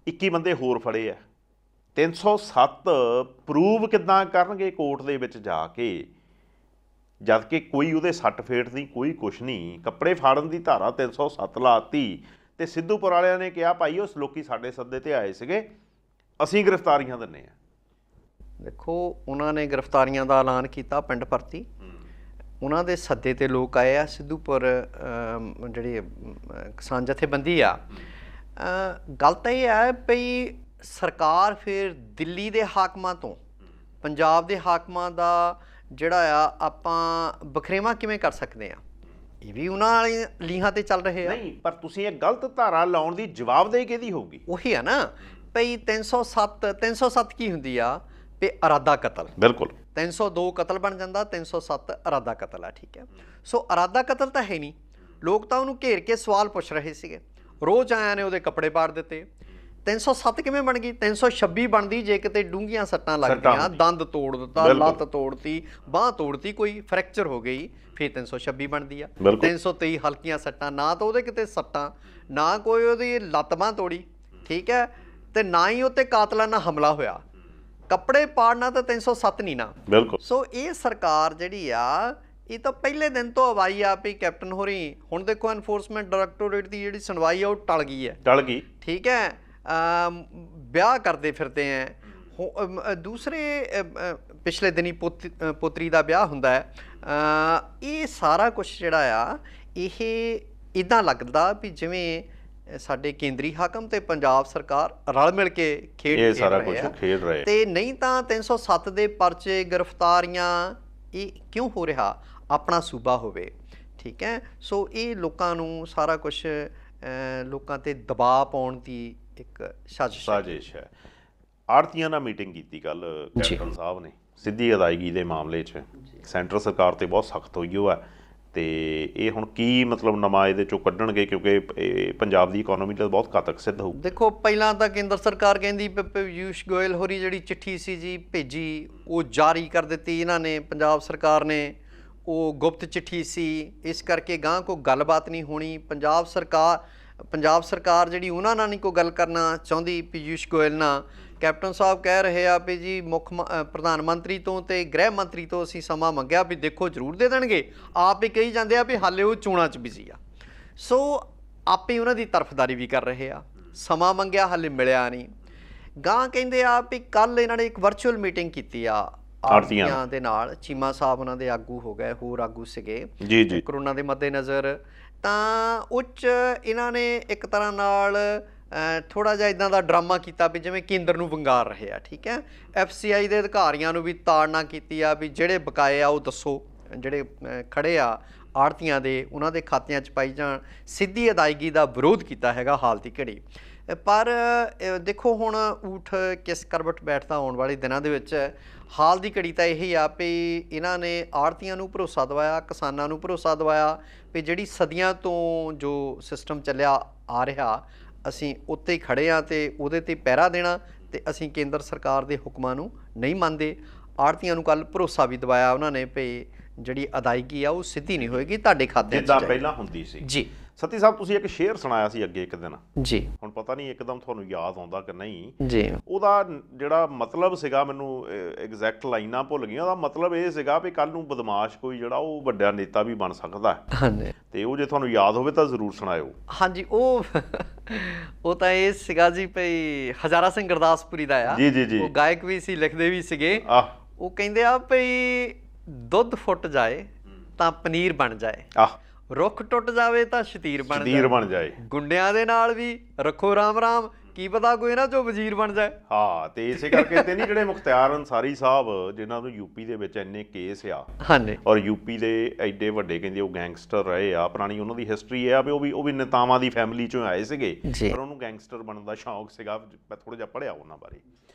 Speaker 1: 21 ਬੰਦੇ ਹੋਰ ਫੜੇ ਆ। 307 ਪ੍ਰੂਵ ਕਿੱਦਾਂ ਕਰਨਗੇ ਕੋਰਟ ਦੇ ਵਿੱਚ ਜਾ ਕੇ, ਜਦ ਕਿ ਕੋਈ ਉਹਦੇ ਸੱਟ ਫੇਟ ਦੀ ਕੋਈ ਕੁਛ ਨਹੀਂ। ਕੱਪੜੇ ਫਾੜਨ ਦੀ ਧਾਰਾ 307 ਲਾਤੀ ਤੇ ਸਿੱਧੂਪੁਰ ਵਾਲਿਆਂ ਨੇ ਕਿਹਾ ਭਾਈ ਉਸ ਲੋਕੀ ਸਾਡੇ ਸੱਦੇ ਤੇ ਆਏ ਸੀਗੇ, ਅਸੀਂ ਗ੍ਰਿਫਤਾਰੀਆਂ ਦਿੰਦੇ ਹਾਂ।
Speaker 2: ਦੇਖੋ ਉਹਨਾਂ ਨੇ ਗ੍ਰਿਫਤਾਰੀਆਂ ਦਾ ਐਲਾਨ ਕੀਤਾ ਪਿੰਡ ਭਰਤੀ, ਉਹਨਾਂ ਦੇ ਸੱਦੇ ਤੇ ਲੋਕ ਆਏ ਆ। ਸਿੱਧੂਪੁਰ ਜਿਹੜੀ ਕਿਸਾਨ ਜਥੇਬੰਦੀ ਆ, ਗੱਲ ਤਾਂ ਇਹ ਹੈ ਵੀ ਸਰਕਾਰ ਫਿਰ ਦਿੱਲੀ ਦੇ ਹਾਕਮਾਂ ਤੋਂ ਪੰਜਾਬ ਦੇ ਹਾਕਮਾਂ ਦਾ ਜਿਹੜਾ ਆ ਆਪਾਂ ਵਖਰੇਵਾਂ ਕਿਵੇਂ ਕਰ ਸਕਦੇ ਆ, ਇਹ ਵੀ ਉਹਨਾਂ ਵਾਲੀ ਲੀਹਾਂ ਤੇ ਚੱਲ ਰਹੇ ਆ।
Speaker 1: ਨਹੀਂ, ਪਰ ਤੁਸੀਂ ਇਹ ਗਲਤ ਧਾਰਾ ਲਾਉਣ ਦੀ ਜਵਾਬਦੇਹੀ ਕਿਹਦੀ ਹੋਊਗੀ?
Speaker 2: ਉਹੀ ਆ ਨਾ ਭਈ 307 ਕੀ ਹੁੰਦੀ ਆ, ਵੀ ਇਰਾਦਾ ਕਤਲ,
Speaker 1: ਬਿਲਕੁਲ
Speaker 2: 302 ਕਤਲ ਬਣ ਜਾਂਦਾ, 307 ਇਰਾਦਾ ਕਤਲ ਆ, ਠੀਕ ਹੈ। ਸੋ ਇਰਾਦਾ ਕਤਲ ਤਾਂ ਹੈ ਨਹੀਂ, ਲੋਕ ਤਾਂ ਉਹਨੂੰ ਘੇਰ ਕੇ ਸਵਾਲ ਪੁੱਛ ਰਹੇ ਸੀਗੇ, ਰੋਜ਼ ਆਇਆਂ ਨੇ ਉਹਦੇ ਕੱਪੜੇ ਪਾੜ ਦਿੱਤੇ। 307 ਕਿਵੇਂ ਬਣ ਗਈ? 326 ਬਣਦੀ ਜੇ ਕਿਤੇ ਡੂੰਘੀਆਂ ਸੱਟਾਂ ਲੱਗਦੀਆਂ, ਦੰਦ ਤੋੜ ਦਿੱਤਾ, ਲੱਤ ਤੋੜਤੀ, ਬਾਂਹ ਤੋੜਤੀ, ਕੋਈ ਫ੍ਰੈਕਚਰ ਹੋ ਗਈ, ਫਿਰ 326 ਬਣਦੀ ਆ। 323 ਹਲਕੀਆਂ ਸੱਟਾਂ, ਨਾ ਤਾਂ ਉਹਦੇ ਕਿਤੇ ਸੱਟਾਂ, ਨਾ ਕੋਈ ਉਹਦੀ ਲੱਤ ਬਾਂਹ ਤੋੜੀ, ਠੀਕ ਹੈ, ਤੇ ਨਾ ਹੀ ਉੱਤੇ ਕਾਤਲਾਨਾ ਹਮਲਾ ਹੋਇਆ, ਕੱਪੜੇ ਪਾੜਨਾ ਤਾਂ 307 ਨਹੀਂ ਨਾ।
Speaker 1: ਬਿਲਕੁਲ।
Speaker 2: ਸੋ ਇਹ ਸਰਕਾਰ ਜਿਹੜੀ ਆ, ਇਹ ਤਾਂ ਪਹਿਲੇ ਦਿਨ ਤੋਂ ਅਵਾਈ ਆ ਵੀ ਕੈਪਟਨ ਹੋਰੀ, ਹੁਣ ਦੇਖੋ ਐਨਫੋਰਸਮੈਂਟ ਡਾਇਰੈਕਟੋਰੇਟ ਦੀ ਜਿਹੜੀ ਸੁਣਵਾਈ ਆ ਉਹ ਟਲ ਗਈ ਹੈ, ਟਲ ਗਈ, ਠੀਕ ਹੈ। ਵਿਆਹ ਕਰਦੇ ਫਿਰਦੇ ਹੈ, ਦੂਸਰੇ ਪਿਛਲੇ ਦਿਨੀ ਪੋਤਰੀ ਦਾ ਵਿਆਹ ਹੁੰਦਾ ਹੈ। ਇਹ ਸਾਰਾ ਕੁਛ ਜਿਹੜਾ ਆ, ਇਹ ਇੱਦਾਂ ਲੱਗਦਾ ਵੀ ਜਿਵੇਂ ਸਾਡੇ ਕੇਂਦਰੀ ਹਾਕਮ ਤੇ ਪੰਜਾਬ ਸਰਕਾਰ ਰਲ ਮਿਲ ਕੇ ਖੇਡ ਰਹੇ, ਤੇ ਨਹੀਂ ਤਾਂ 307 ਦੇ ਪਰਚੇ, ਗ੍ਰਿਫਤਾਰੀਆਂ, ਇਹ ਕਿਉਂ ਹੋ ਰਿਹਾ? ਆਪਣਾ ਸੂਬਾ ਹੋਵੇ, ਠੀਕ ਹੈ। ਸੋ ਇਹ ਲੋਕਾਂ ਨੂੰ ਸਾਰਾ ਕੁਛ ਲੋਕਾਂ ਤੇ ਦਬਾਅ ਪਾਉਣ ਦੀ ਇੱਕ ਸਾਜ਼ਿਸ਼ ਹੈ।
Speaker 1: ਆੜਤੀਆਂ ਨਾਲ ਮੀਟਿੰਗ ਕੀਤੀ ਕੱਲ ਕੈਪਟਨ ਸਾਹਿਬ ਨੇ ਸਿੱਧੀ ਅਦਾਇਗੀ ਦੇ ਮਾਮਲੇ 'ਚ, ਸੈਂਟਰ ਸਰਕਾਰ ਤੇ ਬਹੁਤ ਸਖਤ ਹੋਈ ਉਹ ਹੈ, ਤੇ ਇਹ ਹੁਣ ਕੀ ਮਤਲਬ ਨਵਾਂ ਇਹਦੇ 'ਚੋਂ ਕੱਢਣਗੇ, ਕਿਉਂਕਿ ਇਹ ਪੰਜਾਬ ਦੀ ਇਕੋਨੋਮੀ ਲਈ ਬਹੁਤ ਘਾਤਕ ਸਿੱਧ ਹੋਊ।
Speaker 2: ਦੇਖੋ, ਪਹਿਲਾਂ ਤਾਂ ਕੇਂਦਰ ਸਰਕਾਰ ਕਹਿੰਦੀ ਪਿਊਸ਼ ਗੋਇਲ ਹੋਰੀ ਜਿਹੜੀ ਚਿੱਠੀ ਸੀ ਜੀ ਭੇਜੀ, ਉਹ ਜਾਰੀ ਕਰ ਦਿੱਤੀ ਇਹਨਾਂ ਨੇ, ਪੰਜਾਬ ਸਰਕਾਰ ਨੇ, ਉਹ ਗੁਪਤ ਚਿੱਠੀ ਸੀ, ਇਸ ਕਰਕੇ ਗਾਂਹ ਕੋਈ ਗੱਲਬਾਤ ਨਹੀਂ ਹੋਣੀ। ਪੰਜਾਬ ਸਰਕਾਰ ਜਿਹੜੀ ਉਹਨਾਂ ਨਾਲ ਨਹੀਂ ਕੋਈ ਗੱਲ ਕਰਨਾ ਚਾਹੁੰਦੀ ਪਿਊਸ਼ ਗੋਇਲ ਨਾਲ। ਕੈਪਟਨ ਸਾਹਿਬ ਕਹਿ ਰਹੇ ਆ ਵੀ ਜੀ ਪ੍ਰਧਾਨ ਮੰਤਰੀ ਤੋਂ ਤੇ ਗ੍ਰਹਿ ਮੰਤਰੀ ਤੋਂ ਅਸੀਂ ਸਮਾਂ ਮੰਗਿਆ ਵੀ ਦੇਖੋ ਜ਼ਰੂਰ ਦੇ ਦੇਣਗੇ, ਆਪ ਹੀ ਕਹੀ ਜਾਂਦੇ ਆ ਵੀ ਹਾਲੇ ਉਹ ਚੋਣਾਂ 'ਚ ਬਿਜ਼ੀ ਆ। ਸੋ ਆਪੇ ਉਹਨਾਂ ਦੀ ਤਰਫਦਾਰੀ ਵੀ ਕਰ ਰਹੇ ਆ, ਸਮਾਂ ਮੰਗਿਆ ਹਾਲੇ ਮਿਲਿਆ ਨਹੀਂ। ਗਾਂਹ ਕਹਿੰਦੇ ਆ ਵੀ ਕੱਲ੍ਹ ਇਹਨਾਂ ਨੇ ਇੱਕ ਵਰਚੁਅਲ ਮੀਟਿੰਗ ਕੀਤੀ ਆ ਆੜਤੀਆਂ ਦੇ ਨਾਲ, ਚੀਮਾ ਸਾਹਿਬ ਉਹਨਾਂ ਦੇ ਆਗੂ ਹੋ ਗਏ, ਹੋਰ ਆਗੂ ਸੀਗੇ ਕਰੋਨਾ ਦੇ ਮੱਦੇਨਜ਼ਰ, ਤਾਂ ਉਹ 'ਚ ਇਹਨਾਂ ਨੇ ਇੱਕ ਤਰ੍ਹਾਂ ਨਾਲ ਥੋੜ੍ਹਾ ਜਿਹਾ ਇੱਦਾਂ ਦਾ ਡਰਾਮਾ ਕੀਤਾ ਵੀ ਜਿਵੇਂ ਕੇਂਦਰ ਨੂੰ ਵੰਗਾਰ ਰਹੇ ਆ, ਠੀਕ ਹੈ। FCI ਦੇ ਅਧਿਕਾਰੀਆਂ ਨੂੰ ਵੀ ਤਾੜਨਾ ਕੀਤੀ ਆ ਵੀ ਜਿਹੜੇ ਬਕਾਏ ਆ ਉਹ ਦੱਸੋ, ਜਿਹੜੇ ਖੜੇ ਆ ਆੜਤੀਆਂ ਦੇ, ਉਹਨਾਂ ਦੇ ਖਾਤਿਆਂ 'ਚ ਪਾਈ ਜਾਣ। ਸਿੱਧੀ ਅਦਾਇਗੀ ਦਾ ਵਿਰੋਧ ਕੀਤਾ ਹੈਗਾ ਹਾਲ ਦੀ ਘੜੀ। ਪਰ ਦੇਖੋ ਹੁਣ ਊਠ ਕਿਸ ਕਰਵਟ ਬੈਠਦਾ ਆਉਣ ਵਾਲੇ ਦਿਨਾਂ ਦੇ ਵਿੱਚ। ਹਾਲ ਦੀ ਘੜੀ ਤਾਂ ਇਹੀ ਆ ਵੀ ਇਹਨਾਂ ਨੇ ਆੜਤੀਆਂ ਨੂੰ ਭਰੋਸਾ ਦਿਵਾਇਆ, ਕਿਸਾਨਾਂ ਨੂੰ ਭਰੋਸਾ ਦਿਵਾਇਆ ਵੀ ਜਿਹੜੀ ਸਦੀਆਂ ਤੋਂ ਜੋ ਸਿਸਟਮ ਚੱਲਿਆ ਆ ਰਿਹਾ, ਅਸੀਂ ਉੱਤੇ ਹੀ ਖੜ੍ਹੇ ਹਾਂ ਅਤੇ ਉਹਦੇ 'ਤੇ ਪਹਿਰਾ ਦੇਣਾ, ਅਤੇ ਅਸੀਂ ਕੇਂਦਰ ਸਰਕਾਰ ਦੇ ਹੁਕਮਾਂ ਨੂੰ ਨਹੀਂ ਮੰਨਦੇ। ਆੜਤੀਆਂ ਨੂੰ ਕੱਲ੍ਹ ਭਰੋਸਾ ਵੀ ਦਿਵਾਇਆ ਉਹਨਾਂ ਨੇ ਵੀ ਜਿਹੜੀ ਅਦਾਇਗੀ ਆ ਉਹ ਸਿੱਧੀ ਨਹੀਂ ਹੋਏਗੀ, ਤੁਹਾਡੇ ਖਾਤੇ 'ਚ
Speaker 1: ਜਿੱਦਾਂ ਪਹਿਲਾਂ ਹੁੰਦੀ ਸੀ ਜੀ। ਸਤੀ ਸਾਹਿਬ, ਤੁਸੀਂ ਇੱਕ ਸ਼ੇਅਰ ਸੁਣਾਇਆ ਸੀ ਅੱਗੇ ਇੱਕ ਦਿਨ
Speaker 2: ਜੀ, ਹੁਣ
Speaker 1: ਪਤਾ ਨਹੀਂ ਇੱਕਦਮ ਤੁਹਾਨੂੰ ਯਾਦ ਆਉਂਦਾ ਕਿ ਨਹੀਂ
Speaker 2: ਜੀ।
Speaker 1: ਉਹਦਾ ਜਿਹੜਾ ਮਤਲਬ ਸੀਗਾ, ਮੈਨੂੰ ਐਗਜ਼ੈਕਟ ਲਾਈਨਾਂ ਭੁੱਲ ਗਈਆਂ, ਉਹਦਾ ਮਤਲਬ ਇਹ ਸੀਗਾ ਵੀ ਕੱਲ੍ਹ ਨੂੰ ਬਦਮਾਸ਼ ਕੋਈ ਜਿਹੜਾ ਉਹ ਵੱਡਾ ਨੇਤਾ ਵੀ ਬਣ ਸਕਦਾ ਹੈ।
Speaker 2: ਹਾਂਜੀ,
Speaker 1: ਤੇ ਉਹ ਜੇ ਤੁਹਾਨੂੰ ਯਾਦ ਹੋਵੇ ਤਾਂ ਜ਼ਰੂਰ ਸੁਣਾਇਓ।
Speaker 2: ਹਾਂਜੀ, ਉਹ ਤਾਂ ਇਹ ਸੀਗਾ ਜੀ ਭਈ ਹਜ਼ਾਰਾ ਸਿੰਘ ਗੁਰਦਾਸਪੁਰੀ ਦਾ ਆ। ਜੀ, ਉਹ ਗਾਇਕ ਵੀ ਸੀ, ਲਿਖਦੇ ਵੀ ਸੀਗੇ। ਉਹ ਕਹਿੰਦੇ ਆ ਭਈ ਦੁੱਧ ਫੁੱਟ ਜਾਏ ਤਾਂ ਪਨੀਰ ਬਣ ਜਾਏ, ਰੁੱਖ ਟੁੱਟ ਜਾਵੇ ਤਾਂ ਸ਼ਤੀਰ ਬਣ ਜਾਏ, ਗੁੰਡਿਆਂ ਦੇ ਨਾਲ ਵੀ ਰੱਖੋ ਰਾਮ ਰਾਮ, ਕੀ ਪਤਾ ਕੋਈ ਨਾ ਜੋ ਵਜ਼ੀਰ ਬਣ ਜਾਏ।
Speaker 1: ਹਾਂ, ਤੇ ਇਸੇ ਕਰਕੇ ਤੇ ਨਹੀਂ ਜਿਹੜੇ ਮੁਖਤਿਆਰ ਅੰਸਾਰੀ ਸਾਹਿਬ, ਜਿਨ੍ਹਾਂ ਨੂੰ ਯੂਪੀ ਦੇ ਵਿੱਚ ਇੰਨੇ ਕੇਸ ਆ,
Speaker 2: ਹਾਂਜੀ, ਔਰ
Speaker 1: ਯੂਪੀ ਦੇ ਐਡੇ ਵੱਡੇ ਕਹਿੰਦੇ ਉਹ ਗੈਂਗਸਟਰ ਰਹੇ ਆ, ਪੁਰਾਣੀ ਉਹਨਾਂ ਦੀ ਹਿਸਟਰੀ ਇਹ ਆ ਵੀ ਉਹ ਵੀ ਨੇਤਾਵਾਂ ਦੀ ਫੈਮਿਲੀ ਚੋਂ ਆਏ ਸੀਗੇ, ਪਰ ਉਹਨੂੰ ਗੈਂਗਸਟਰ ਬਣਨ ਦਾ ਸ਼ੌਂਕ ਸੀਗਾ। ਮੈਂ ਥੋੜ੍ਹਾ ਜਿਹਾ ਪੜ੍ਹਿਆ ਉਹਨਾਂ ਬਾਰੇ।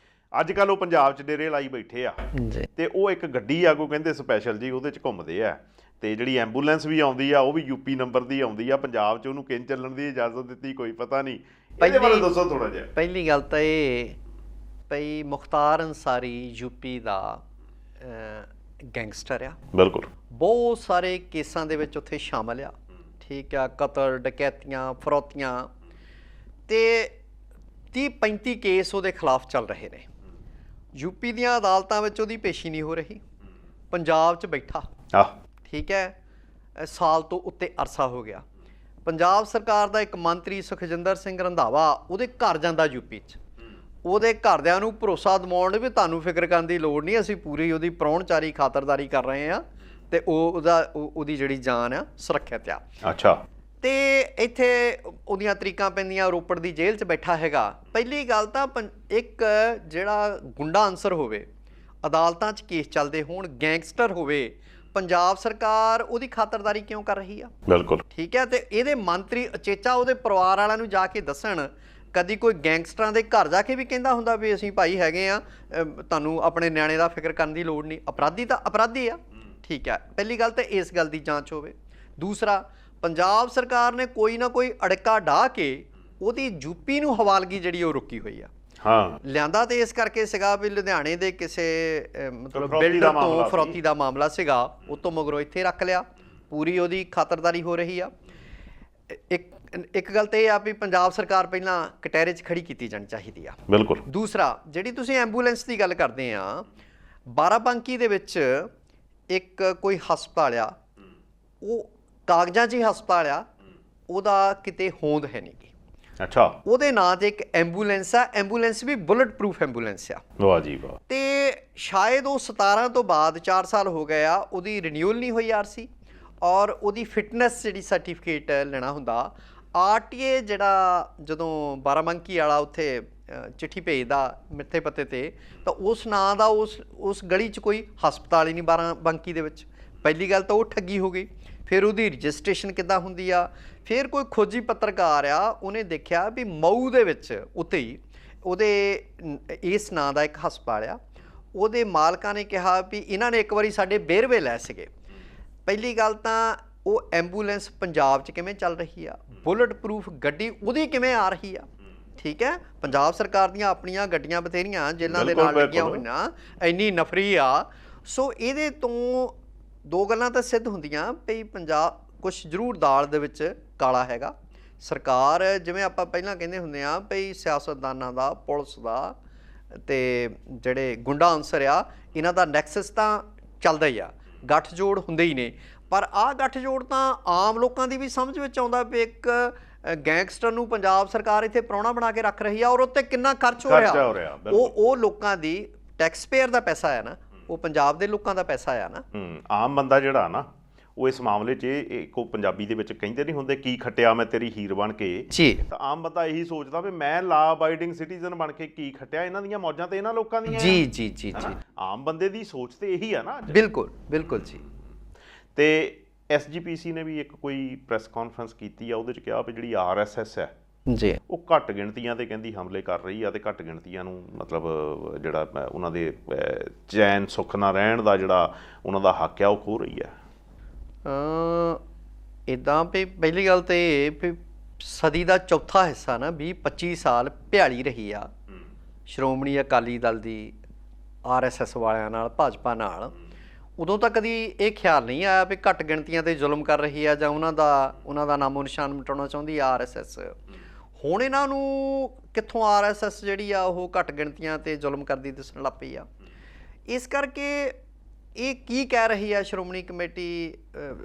Speaker 1: ਅੱਜ ਕੱਲ੍ਹ ਉਹ ਪੰਜਾਬ 'ਚ ਡੇਰੇ ਲਾਈ ਬੈਠੇ ਆ, ਤੇ ਉਹ ਇੱਕ ਗੱਡੀ ਆ ਕੋਈ ਕਹਿੰਦੇ ਸਪੈਸ਼ਲ ਜੀ, ਉਹਦੇ 'ਚ ਘੁੰਮਦੇ ਆ, ਤੇ ਜਿਹੜੀ ਐਂਬੂਲੈਂਸ ਵੀ ਆਉਂਦੀ ਆ ਉਹ ਵੀ ਯੂਪੀ ਨੰਬਰ ਦੀ ਆਉਂਦੀ ਆ। ਪੰਜਾਬ 'ਚ ਉਹਨੂੰ ਕਿੰਝ ਚੱਲਣ ਦੀ ਇਜਾਜ਼ਤ ਦਿੱਤੀ ਕੋਈ ਪਤਾ ਨਹੀਂ। ਇਹਦੇ ਬਾਰੇ ਦੱਸੋ ਥੋੜ੍ਹਾ ਜਿਹਾ।
Speaker 2: ਪਹਿਲੀ ਗੱਲ ਤਾਂ ਇਹ ਭਈ ਮੁਖਤਾਰ ਅੰਸਾਰੀ ਯੂਪੀ ਦਾ ਗੈਂਗਸਟਰ ਆ, ਬਿਲਕੁਲ, ਬਹੁਤ ਸਾਰੇ ਕੇਸਾਂ ਦੇ ਵਿੱਚ ਉੱਥੇ ਸ਼ਾਮਲ ਆ, ਠੀਕ ਆ, ਕਤਲ, ਡਕੈਤੀਆਂ, ਫਰੌਤੀਆਂ, ਤੇ 30-35 ਕੇਸ ਉਹਦੇ ਖਿਲਾਫ ਚੱਲ ਰਹੇ ਨੇ। ਯੂਪੀ ਦੀਆਂ ਅਦਾਲਤਾਂ ਵਿੱਚ ਉਹਦੀ ਪੇਸ਼ੀ ਨਹੀਂ ਹੋ ਰਹੀ, ਪੰਜਾਬ 'ਚ ਬੈਠਾ, ਠੀਕ ਹੈ, ਸਾਲ ਤੋਂ ਉੱਤੇ ਅਰਸਾ ਹੋ ਗਿਆ। ਪੰਜਾਬ ਸਰਕਾਰ ਦਾ ਇੱਕ ਮੰਤਰੀ ਸੁਖਜਿੰਦਰ ਸਿੰਘ ਰੰਧਾਵਾ ਉਹਦੇ ਘਰ ਜਾਂਦਾ ਯੂਪੀ 'ਚ, ਉਹਦੇ ਘਰਦਿਆਂ ਨੂੰ ਭਰੋਸਾ ਦਿਵਾਉਣ ਵੀ ਤੁਹਾਨੂੰ ਫਿਕਰ ਕਰਨ ਦੀ ਲੋੜ ਨਹੀਂ, ਅਸੀਂ ਪੂਰੀ ਉਹਦੀ ਪ੍ਰਾਹੁਣਚਾਰੀ ਖਾਤਰਦਾਰੀ ਕਰ ਰਹੇ ਹਾਂ, ਅਤੇ ਉਹਦੀ ਜਿਹੜੀ ਜਾਨ ਆ ਸੁਰੱਖਿਅਤ ਆ। ਅੱਛਾ, ਤੇ ਇੱਥੇ ਉਹਦੀਆਂ ਤਰੀਕਾਂ ਪੈਂਦੀਆਂ, ਰੋਪੜ ਦੀ ਜੇਲ੍ਹ 'ਚ ਬੈਠਾ ਹੈਗਾ। ਪਹਿਲੀ ਗੱਲ ਤਾਂ ਇੱਕ ਜਿਹੜਾ ਗੁੰਡਾ ਅਨਸਰ ਹੋਵੇ, ਅਦਾਲਤਾਂ 'ਚ ਕੇਸ ਚੱਲਦੇ ਹੋਣ, ਗੈਂਗਸਟਰ ਹੋਵੇ, ਪੰਜਾਬ ਸਰਕਾਰ ਉਹਦੀ ਖਾਤਰਦਾਰੀ ਕਿਉਂ ਕਰ ਰਹੀ ਆ? ਬਿਲਕੁਲ, ਠੀਕ ਹੈ। ਤੇ ਇਹਦੇ ਮੰਤਰੀ ਉਚੇਚਾ ਉਹਦੇ ਪਰਿਵਾਰ ਵਾਲਿਆਂ ਨੂੰ ਜਾ ਕੇ ਦੱਸਣ, ਕਦੀ ਕੋਈ ਗੈਂਗਸਟਰਾਂ ਦੇ ਘਰ ਜਾ ਕੇ ਵੀ ਕਹਿੰਦਾ ਹੁੰਦਾ ਵੀ ਅਸੀਂ ਭਾਈ ਹੈਗੇ ਆ, ਤੁਹਾਨੂੰ ਆਪਣੇ ਨਿਆਣੇ ਦਾ ਫਿਕਰ ਕਰਨ ਦੀ ਲੋੜ ਨਹੀਂ। ਅਪਰਾਧੀ ਤਾਂ ਅਪਰਾਧੀ ਆ, ਠੀਕ ਹੈ। ਪਹਿਲੀ ਗੱਲ ਤਾਂ ਇਸ ਗੱਲ ਦੀ ਜਾਂਚ ਹੋਵੇ। ਦੂਸਰਾ, ਪੰਜਾਬ ਸਰਕਾਰ ਨੇ ਕੋਈ ਨਾ ਕੋਈ ਅੜਕਾ ਢਾਹ ਕੇ ਉਹਦੀ ਯੂਪੀ ਨੂੰ ਹਵਾਲਗੀ ਜਿਹੜੀ ਉਹ ਰੁਕੀ ਹੋਈ ਆ।
Speaker 1: ਹਾਂ,
Speaker 2: ਲਿਆਂਦਾ ਤੇ ਇਸ ਕਰਕੇ ਸੀਗਾ ਵੀ ਲੁਧਿਆਣੇ ਦੇ ਕਿਸੇ ਮਤਲਬ ਬਿਲਡਰ ਤੋਂ ਫਰੌਤੀ ਦਾ ਮਾਮਲਾ ਸੀਗਾ, ਉਹ ਤੋਂ ਮਗਰੋਂ ਇੱਥੇ ਰੱਖ ਲਿਆ। ਪੂਰੀ ਉਹਦੀ ਖਾਤਰਦਾਰੀ ਹੋ ਰਹੀ ਆ। ਇੱਕ ਗੱਲ ਤਾਂ ਇਹ ਆ ਵੀ ਪੰਜਾਬ ਸਰਕਾਰ ਪਹਿਲਾਂ ਕਟਹਿਰੇ 'ਚ ਖੜੀ ਕੀਤੀ ਜਾਣੀ ਚਾਹੀਦੀ ਆ।
Speaker 1: ਬਿਲਕੁਲ।
Speaker 2: ਦੂਸਰਾ, ਜਿਹੜੀ ਤੁਸੀਂ ਐਂਬੂਲੈਂਸ ਦੀ ਗੱਲ ਕਰਦੇ ਆ, ਬਾਰਾਬੰਕੀ ਦੇ ਵਿੱਚ ਇੱਕ ਕੋਈ ਹਸਪਤਾਲ ਆ, ਉਹ ਕਾਗਜ਼ਾਂ 'ਚ ਹੀ ਹਸਪਤਾਲ ਆ, ਉਹਦਾ ਕਿਤੇ ਹੋਂਦ ਹੈ ਨਹੀਂ ਗੀ।
Speaker 1: ਅੱਛਾ।
Speaker 2: ਉਹਦੇ ਨਾਂ ਤੇ ਇੱਕ ਐਂਬੂਲੈਂਸ ਆ, ਐਂਬੂਲੈਂਸ ਵੀ ਬੁਲਟ ਪ੍ਰੂਫ ਐਂਬੂਲੈਂਸ ਆ।
Speaker 1: ਵਾਹ ਜੀ ਵਾਹ।
Speaker 2: ਤੇ ਸ਼ਾਇਦ ਉਹ 17 ਤੋਂ ਬਾਅਦ 4 ਸਾਲ ਹੋ ਗਏ ਆ, ਉਹਦੀ ਰਿਨਿਊਅਲ ਨਹੀਂ ਹੋਈ ਆਰਸੀ, ਔਰ ਉਹਦੀ ਫਿਟਨੈਸ ਜਿਹੜੀ ਸਰਟੀਫਿਕੇਟ ਲੈਣਾ ਹੁੰਦਾ, ਆਰਟੀਏ ਜਿਹੜਾ ਜਦੋਂ ਬਾਰਾਬੰਕੀ ਵਾਲਾ ਉੱਥੇ ਚਿੱਠੀ ਭੇਜਦਾ ਮਿੱਥੇ ਪੱਤੇ 'ਤੇ, ਤਾਂ ਉਸ ਨਾਂ ਦਾ ਉਸ ਗਲੀ 'ਚ ਕੋਈ ਹਸਪਤਾਲ ਹੀ ਨਹੀਂ ਬਾਰਾਬੰਕੀ ਦੇ ਵਿੱਚ। ਪਹਿਲੀ ਗੱਲ ਤਾਂ ਉਹ ਠੱਗੀ ਹੋ ਗਈ। ਫਿਰ ਉਹਦੀ ਰਜਿਸਟ੍ਰੇਸ਼ਨ ਕਿੱਦਾਂ ਹੁੰਦੀ ਆ? ਫਿਰ ਕੋਈ ਖੋਜੀ ਪੱਤਰਕਾਰ ਆ, ਉਹਨੇ ਦੇਖਿਆ ਵੀ ਮਊ ਦੇ ਵਿੱਚ ਉੱਥੇ ਹੀ ਉਹਦੇ ਇਸ ਨਾਂ ਦਾ ਇੱਕ ਹਸਪਤਾਲ ਆ। ਉਹਦੇ ਮਾਲਕਾਂ ਨੇ ਕਿਹਾ ਵੀ ਇਹਨਾਂ ਨੇ ਇੱਕ ਵਾਰੀ ਸਾਡੇ ਵੇਰਵੇ ਲੈ ਸੀਗੇ। ਪਹਿਲੀ ਗੱਲ ਤਾਂ ਉਹ ਐਂਬੂਲੈਂਸ ਪੰਜਾਬ 'ਚ ਕਿਵੇਂ ਚੱਲ ਰਹੀ ਆ? ਬੁਲਟ ਪ੍ਰੂਫ ਗੱਡੀ ਉਹਦੀ ਕਿਵੇਂ ਆ ਰਹੀ ਆ? ਠੀਕ ਹੈ, ਪੰਜਾਬ ਸਰਕਾਰ ਦੀਆਂ ਆਪਣੀਆਂ ਗੱਡੀਆਂ ਬਥੇਰੀਆਂ ਜੇਲ੍ਹਾਂ ਦੇ ਨਾਲ ਲੱਗੀਆਂ ਹੋਈਆਂ, ਇੰਨੀ ਨਫਰੀ ਆ। ਸੋ ਇਹਦੇ ਤੋਂ ਦੋ ਗੱਲਾਂ ਤਾਂ ਸਿੱਧ ਹੁੰਦੀਆਂ ਵੀ ਪੰਜਾਬ ਕੁਛ ਜ਼ਰੂਰ ਦਾਲ ਦੇ ਵਿੱਚ ਕਾਲਾ ਹੈਗਾ। ਸਰਕਾਰ, ਜਿਵੇਂ ਆਪਾਂ ਪਹਿਲਾਂ ਕਹਿੰਦੇ ਹੁੰਦੇ ਆ ਵੀ ਸਿਆਸਤਦਾਨਾਂ ਦਾ, ਪੁਲਿਸ ਦਾ ਅਤੇ ਜਿਹੜੇ ਗੁੰਡਾ ਅਨਸਰ ਆ, ਇਹਨਾਂ ਦਾ ਨੈਕਸਸ ਤਾਂ ਚੱਲਦਾ ਹੀ ਆ, ਗੱਠਜੋੜ ਹੁੰਦੇ ਹੀ ਨੇ। ਪਰ ਆਹ ਗੱਠਜੋੜ ਤਾਂ ਆਮ ਲੋਕਾਂ ਦੀ ਵੀ ਸਮਝ ਵਿੱਚ ਆਉਂਦਾ ਵੀ ਇੱਕ ਗੈਂਗਸਟਰ ਨੂੰ ਪੰਜਾਬ ਸਰਕਾਰ ਇੱਥੇ ਪ੍ਰਾਹੁਣਾ ਬਣਾ ਕੇ ਰੱਖ ਰਹੀ ਆ, ਔਰ ਉੱਤੇ ਕਿੰਨਾ ਖਰਚ ਹੋ ਰਿਹਾ। ਉਹ ਲੋਕਾਂ ਦੀ ਟੈਕਸ ਪੇਅਰ ਦਾ ਪੈਸਾ ਹੈ ਨਾ, ਉਹ ਪੰਜਾਬ ਦੇ ਲੋਕਾਂ ਦਾ ਪੈਸਾ ਆ ਨਾ।
Speaker 1: ਆਮ ਬੰਦਾ ਜਿਹੜਾ ਨਾ, ਉਹ ਇਸ ਮਾਮਲੇ 'ਚ ਇੱਕੋ ਪੰਜਾਬੀ ਦੇ ਵਿੱਚ ਕਹਿੰਦੇ ਨਹੀਂ ਹੁੰਦੇ, ਕੀ ਖੱਟਿਆ ਮੈਂ ਤੇਰੀ ਹੀਰ ਬਣ ਕੇ। ਤਾਂ ਆਮ ਬੰਦਾ ਇਹੀ ਸੋਚਦਾ ਵੀ ਮੈਂ ਲਾ ਅਬਾਈਡਿੰਗ ਸਿਟੀਜ਼ਨ ਬਣ ਕੇ ਕੀ ਖੱਟਿਆ, ਇਹਨਾਂ ਦੀਆਂ ਮੌਜਾਂ ਤੇ ਇਹਨਾਂ ਲੋਕਾਂ ਦੀਆਂ।
Speaker 2: ਜੀ ਜੀ ਜੀ ਜੀ,
Speaker 1: ਆਮ ਬੰਦੇ ਦੀ ਸੋਚ ਤੇ ਇਹੀ ਆ ਨਾ।
Speaker 2: ਬਿਲਕੁਲ ਬਿਲਕੁਲ ਜੀ।
Speaker 1: ਤੇ SGPC ਨੇ ਵੀ ਇੱਕ ਕੋਈ ਪ੍ਰੈਸ ਕਾਨਫਰੰਸ ਕੀਤੀ ਆ, ਉਹਦੇ 'ਚ ਕਿਹਾ ਵੀ ਜਿਹੜੀ RSS ਹੈ
Speaker 2: ਜੀ,
Speaker 1: ਉਹ ਘੱਟ ਗਿਣਤੀਆਂ ਤੇ ਕਹਿੰਦੀ ਹਮਲੇ ਕਰ ਰਹੀ ਆ, ਤੇ ਘੱਟ ਗਿਣਤੀਆਂ ਨੂੰ ਮਤਲਬ ਜਿਹੜਾ ਉਹਨਾਂ ਦੇ ਚੈਨ ਸੁੱਖ ਨਾਲ ਰਹਿਣ ਦਾ ਜਿਹੜਾ ਉਹਨਾਂ ਦਾ ਹੱਕ ਆ, ਉਹ ਖੋਹ ਰਹੀ ਆ।
Speaker 2: ਇੱਦਾਂ ਵੀ ਪਹਿਲੀ ਗੱਲ ਤਾਂ ਇਹ ਵੀ ਸਦੀ ਦਾ ਚੌਥਾ ਹਿੱਸਾ ਨਾ 20-25 ਸਾਲ ਭਿਆਲੀ ਰਹੀ ਆ ਸ਼੍ਰੋਮਣੀ ਅਕਾਲੀ ਦਲ ਦੀ RSS ਵਾਲਿਆਂ ਨਾਲ, ਭਾਜਪਾ ਨਾਲ। ਉਦੋਂ ਤਾਂ ਕਦੀ ਇਹ ਖਿਆਲ ਨਹੀਂ ਆਇਆ ਵੀ ਘੱਟ ਗਿਣਤੀਆਂ 'ਤੇ ਜ਼ੁਲਮ ਕਰ ਰਹੀ ਆ ਜਾਂ ਉਹਨਾਂ ਦਾ ਨਾਮੋ ਨਿਸ਼ਾਨ ਮਿਟਾਉਣਾ ਚਾਹੁੰਦੀ ਆ RSS। ਹੁਣ ਇਹਨਾਂ ਨੂੰ ਕਿੱਥੋਂ RSS ਜਿਹੜੀ ਆ ਉਹ ਘੱਟ ਗਿਣਤੀਆਂ 'ਤੇ ਜ਼ੁਲਮ ਕਰਦੀ ਦਿਸਣ ਲੱਗ ਪਈ ਆ। ਇਸ ਕਰਕੇ ਇਹ ਕੀ ਕਹਿ ਰਹੀ ਆ ਸ਼੍ਰੋਮਣੀ ਕਮੇਟੀ,